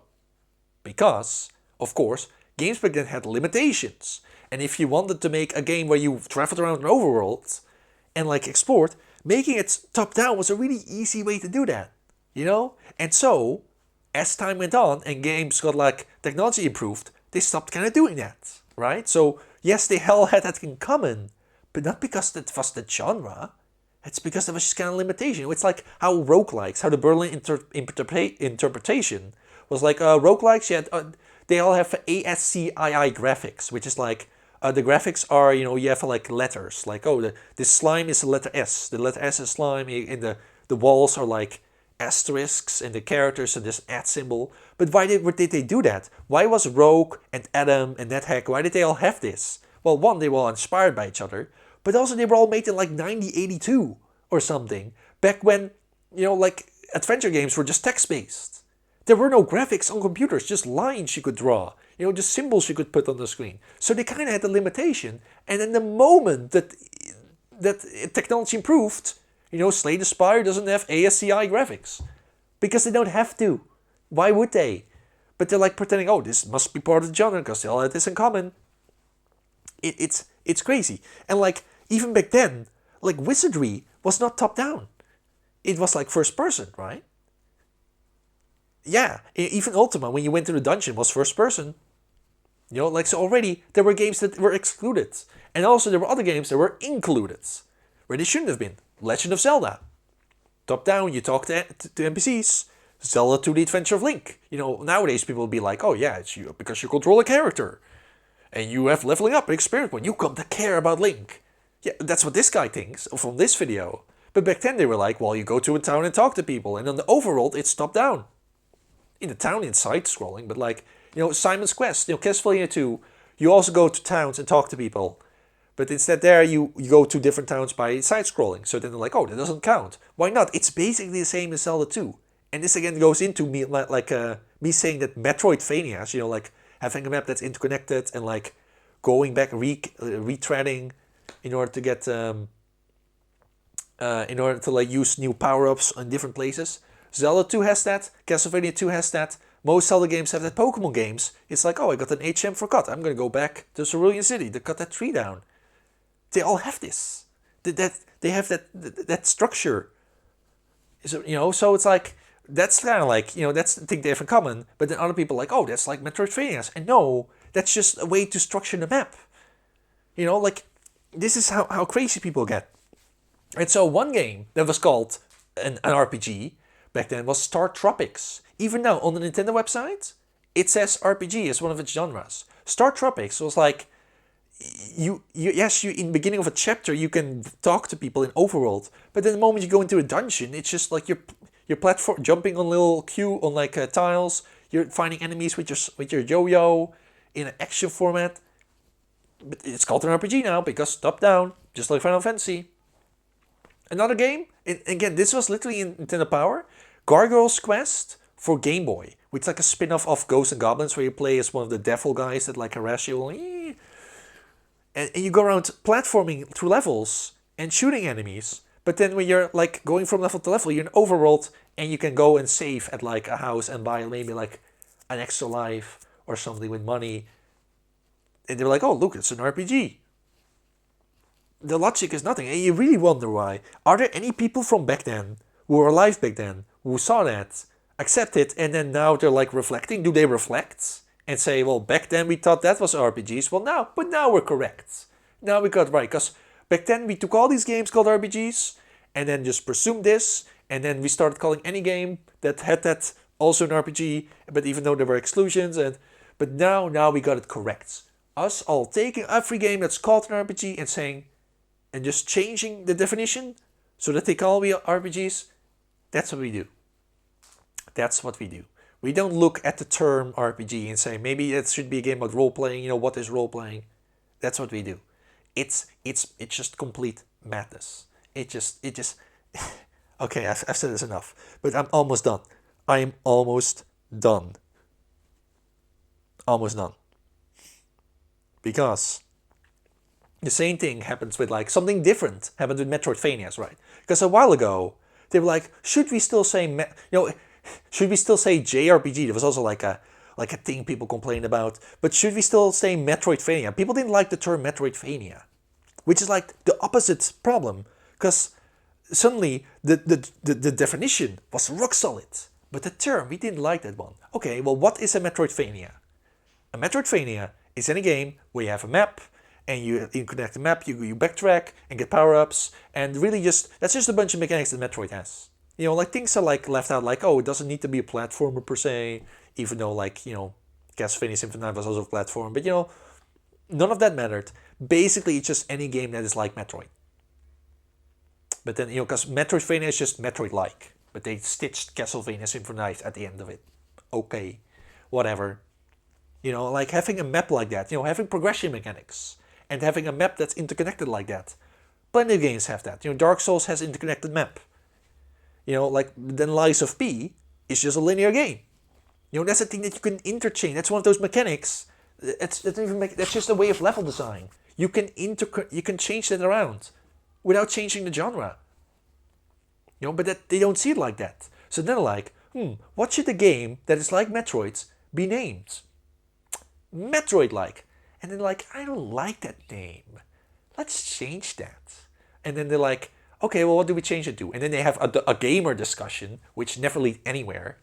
Speaker 1: Because, of course, games back then had limitations. And if you wanted to make a game where you traveled around an overworld and, like, explored, making it top-down was a really easy way to do that, you know? And so, as time went on and games got, like, technology improved, they stopped kind of doing that, right? So, yes, they all had that in common, but not because that was the genre. It's because there was just kind of limitation. It's like how roguelikes, how the Berlin interpretation was like, roguelikes, they all have ASCII graphics, which is like, the graphics are, you know, you have, like, letters, like, oh, the slime is the letter S. The letter S is slime, and the walls are, like, asterisks, and the characters are this @ symbol. But why did they do that? Why was Rogue and Adam and NetHack, why did they all have this? Well, one, they were all inspired by each other, but also they were all made in, like, 1982 or something, back when, you know, like, adventure games were just text-based. There were no graphics on computers, just lines you could draw, you know, just symbols you could put on the screen. So they kind of had a limitation, and then the moment that technology improved, you know, Slay the Spire doesn't have ASCII graphics. Because they don't have to. Why would they? But they're, like, pretending, oh, this must be part of the genre because they all have this in common. It's crazy. And, like, even back then, like, Wizardry was not top-down. It was, like, first-person, right? Yeah, even Ultima, when you went to the dungeon, was first-person. You know, like, so already there were games that were excluded. And also there were other games that were included, where they shouldn't have been. Legend of Zelda. Top down, you talk to NPCs. Zelda 2 The Adventure of Link. You know, nowadays people will be like, oh yeah, it's you because you control a character. And you have leveling up and experience when you come to care about Link. Yeah, that's what this guy thinks from this video. But back then they were like, well, you go to a town and talk to people. And on the overworld, it's top down. In the town, it's side scrolling. But like, you know, Simon's Quest, you know, Castlevania 2, you also go to towns and talk to people. But instead there, you go to different towns by side scrolling. So then they're like, oh, that doesn't count. Why not? It's basically the same as Zelda 2. And this again goes into me like me saying that Metroidvanias, you know, like having a map that's interconnected and like going back, retreading in order to get, in order to like use new power-ups in different places. Zelda 2 has that, Castlevania 2 has that, most Zelda games have that. Pokemon games, it's like, oh, I got an HM for cut, I'm gonna go back to Cerulean City to cut that tree down. They all have this. They have that structure. So, you know, so it's like, that's kind of like, you know, that's the thing they have in common. But then other people are like, oh, that's like Metroidvanias. And no, that's just a way to structure the map. You know, like, this is how crazy people get. And so one game that was called an RPG back then was Star Tropics. Even now, on the Nintendo website, it says RPG as one of its genres. Star Tropics was like, you in the beginning of a chapter you can talk to people in overworld, but then the moment you go into a dungeon, it's just like your platform jumping on a little queue on like tiles. You're finding enemies with your yo-yo in an action format. But it's called an RPG now because top down, just like Final Fantasy. Another game, again, this was literally in Nintendo Power, Gargoyle's Quest for Game Boy, which is like a spin-off of Ghosts and Goblins where you play as one of the devil guys that like harass you. And you go around platforming through levels and shooting enemies. But then when you're like going from level to level, you're in overworld and you can go and save at like a house and buy maybe like an extra life or something with money. And they're like, oh, look, it's an RPG. The logic is nothing. And you really wonder why. Are there any people from back then who were alive back then who saw that, accept it, and then now they're like reflecting? Do they reflect? And say, well, back then we thought that was RPGs. Well, now we're correct. Now we got it right. Because back then we took all these games called RPGs and then just presumed this. And then we started calling any game that had that also an RPG. But even though there were exclusions. But now we got it correct. Us all taking every game that's called an RPG and saying, and just changing the definition so that they call me RPGs. That's what we do. That's what we do. We don't look at the term RPG and say, maybe it should be a game about role-playing, you know, what is role-playing? That's what we do. It's just complete madness. It just, okay, I've said this enough, but I'm almost done. I am almost done. Almost done. Because the same thing happens with like, something different happened with Metroidvanias, right? Because a while ago, they were like, should we still say, should we still say JRPG? There was also like a thing people complained about. But should we still say Metroidvania? People didn't like the term Metroidvania, which is like the opposite problem. Because suddenly the definition was rock solid. But the term, we didn't like that one. Okay, well, what is a Metroidvania? A Metroidvania is any game where you have a map, and you connect the map, you backtrack and get power-ups. And really that's just a bunch of mechanics that Metroid has. You know, like things are like left out, like, oh, it doesn't need to be a platformer per se, even though like, you know, Castlevania Symphony 9 was also a platform, but you know, none of that mattered. Basically, it's just any game that is like Metroid. But then, you know, because Metroidvania is just Metroid-like, but they stitched Castlevania Symphony 9 at the end of it. Okay, whatever. You know, like having a map like that, you know, having progression mechanics, and having a map that's interconnected like that. Plenty of games have that. You know, Dark Souls has interconnected map. You know, like, then Lies of P is just a linear game. You know, that's a thing that you can interchange. That's one of those mechanics. That's just a way of level design. You can change that around without changing the genre. You know, but they don't see it like that. So then they're like, what should a game that is like Metroid's be named? Metroid-like. And then like, I don't like that name. Let's change that. And then they're like, okay, well, what do we change it to? And then they have a gamer discussion, which never leads anywhere.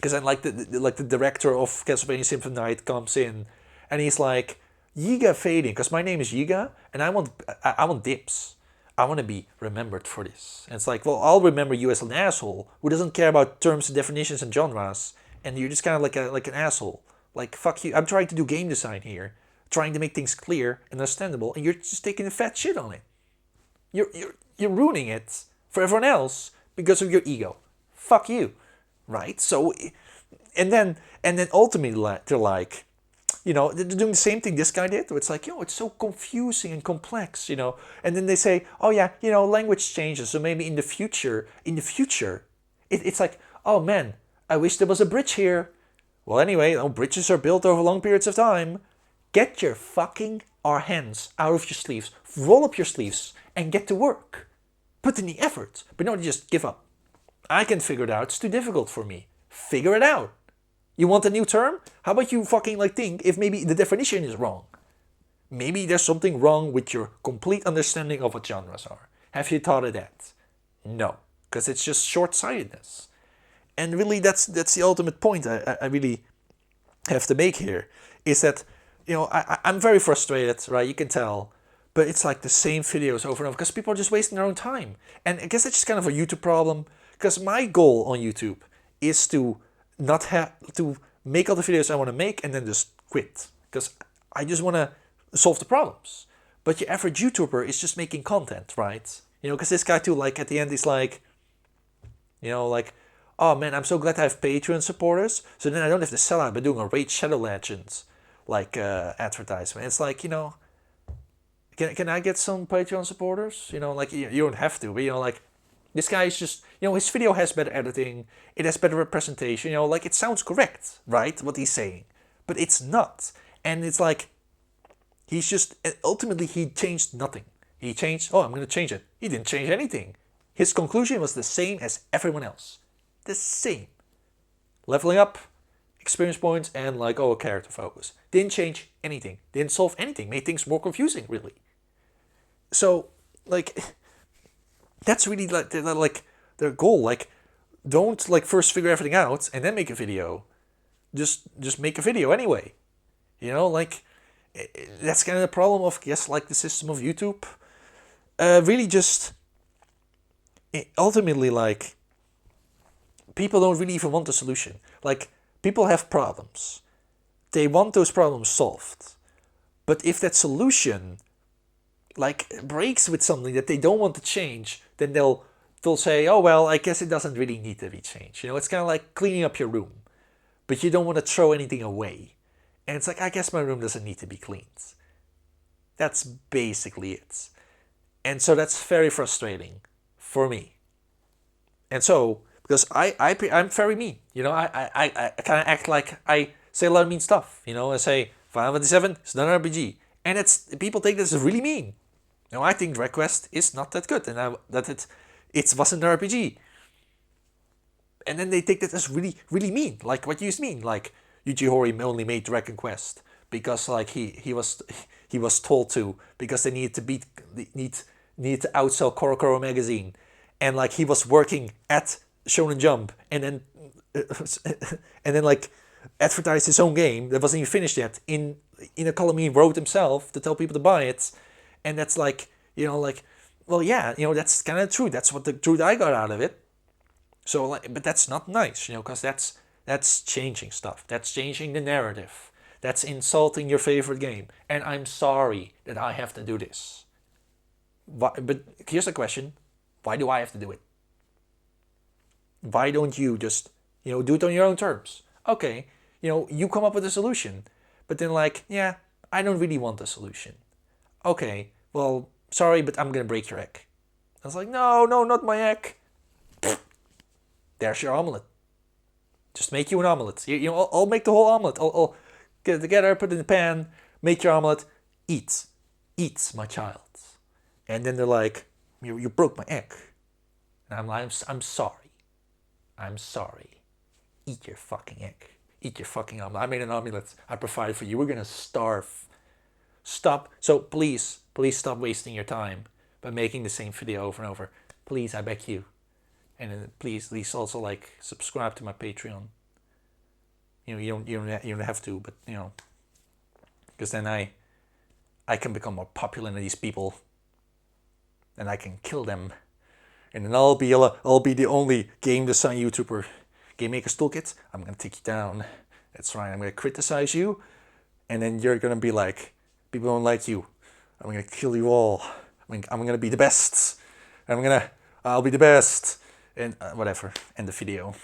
Speaker 1: Because then like the director of Castlevania Symphony Night comes in, and he's like, Yiga Fading, because my name is Yiga, and I want dips. I want to be remembered for this. And it's like, well, I'll remember you as an asshole who doesn't care about terms and definitions and genres, and you're just kind of like an asshole. Like, fuck you. I'm trying to do game design here, trying to make things clear and understandable, and you're just taking a fat shit on it. You're ruining it for everyone else because of your ego. Fuck you, right? So, and then ultimately they're like, you know, they're doing the same thing this guy did. It's like, it's so confusing and complex, you know. And then they say, oh yeah, you know, language changes, so maybe in the future, it's like, oh man, I wish there was a bridge here. Well, anyway, bridges are built over long periods of time. Get your fucking hands out of your sleeves, roll up your sleeves, and get to work. Put in the effort, but don't just give up. I can figure it out. It's too difficult for me. Figure it out. You want a new term? How about you fucking think if maybe the definition is wrong? Maybe there's something wrong with your complete understanding of what genres are. Have you thought of that? No, because it's just short-sightedness. And really, that's the ultimate point I really have to make here, is that, you know, I'm very frustrated, right? You can tell. But it's like the same videos over and over because people are just wasting their own time. And I guess it's just kind of a YouTube problem, because my goal on YouTube is to not have to make all the videos I want to make and then just quit, because I just want to solve the problems. But your average YouTuber is just making content, right? You know, because this guy too, like at the end he's like, you know, like, oh man, I'm so glad I have Patreon supporters, so then I don't have to sell out by doing a Raid Shadow Legends like advertisement. It's like, you know, can I get some Patreon supporters? You know, like, you don't have to, but you know, like, this guy is just, you know, his video has better editing, it has better representation, you know, like, it sounds correct, right, what he's saying, but it's not. And it's like, he's just, ultimately he changed nothing. He changed, oh, I'm going to change it. He didn't change anything. His conclusion was the same as everyone else. The same. Leveling up, experience points, and like, oh, character focus. Didn't change anything. Didn't solve anything. Made things more confusing, really. So, like, that's really like their goal. Like, don't like first figure everything out and then make a video. Just make a video anyway. You know, like, that's kind of the problem of, yes, like the system of YouTube. Really just, ultimately, like, people don't really even want a solution. Like, people have problems. They want those problems solved. But if that solution, like, breaks with something that they don't want to change, then they'll say, oh, well, I guess it doesn't really need to be changed. You know, it's kind of like cleaning up your room. But you don't want to throw anything away. And it's like, I guess my room doesn't need to be cleaned. That's basically it. And so that's very frustrating for me. And so, because I'm very mean, you know, I kind of act like I say a lot of mean stuff, you know, I say Final Fantasy VII is not an RPG, and it's, people take this as really mean. You know, I think Drag Quest is not that good, and that it wasn't an RPG. And then they take that as really, really mean, like what you mean, like Yuji Horii only made Dragon Quest because like he was told to, because they needed to outsell Korokoro magazine, and like he was working at Shonen Jump and then like advertised his own game that wasn't even finished yet in a column he wrote himself to tell people to buy it. And that's like, you know, like, well, yeah, you know, that's kind of true. That's what the truth I got out of it. So like, but that's not nice, you know, because that's changing stuff. That's changing the narrative. That's insulting your favorite game. And I'm sorry that I have to do this. But here's the question. Why do I have to do it? Why don't you just, you know, do it on your own terms? Okay, you know, you come up with a solution. But then like, yeah, I don't really want a solution. Okay, well, sorry, but I'm going to break your egg. I was like, no, not my egg. There's your omelet. Just make you an omelet. You know, I'll make the whole omelet. I'll get it together, put it in the pan, make your omelet, eat, my child. And then they're like, you broke my egg. And I'm like, I'm sorry. I'm sorry. Eat your fucking egg. Eat your fucking omelet. I made an omelet. I provided for you. We're gonna starve. Stop. So please stop wasting your time by making the same video over and over. Please, I beg you. And then please also like subscribe to my Patreon. You don't have to, but because then I can become more popular than these people, and I can kill them, and then I'll be the only game design YouTuber. Game Maker's Toolkit, I'm gonna take you down. That's right. I'm gonna criticize you, and then you're gonna be like, people don't like you. I'm gonna kill you all. I'm gonna be the best. I'll be the best, and whatever. End the video.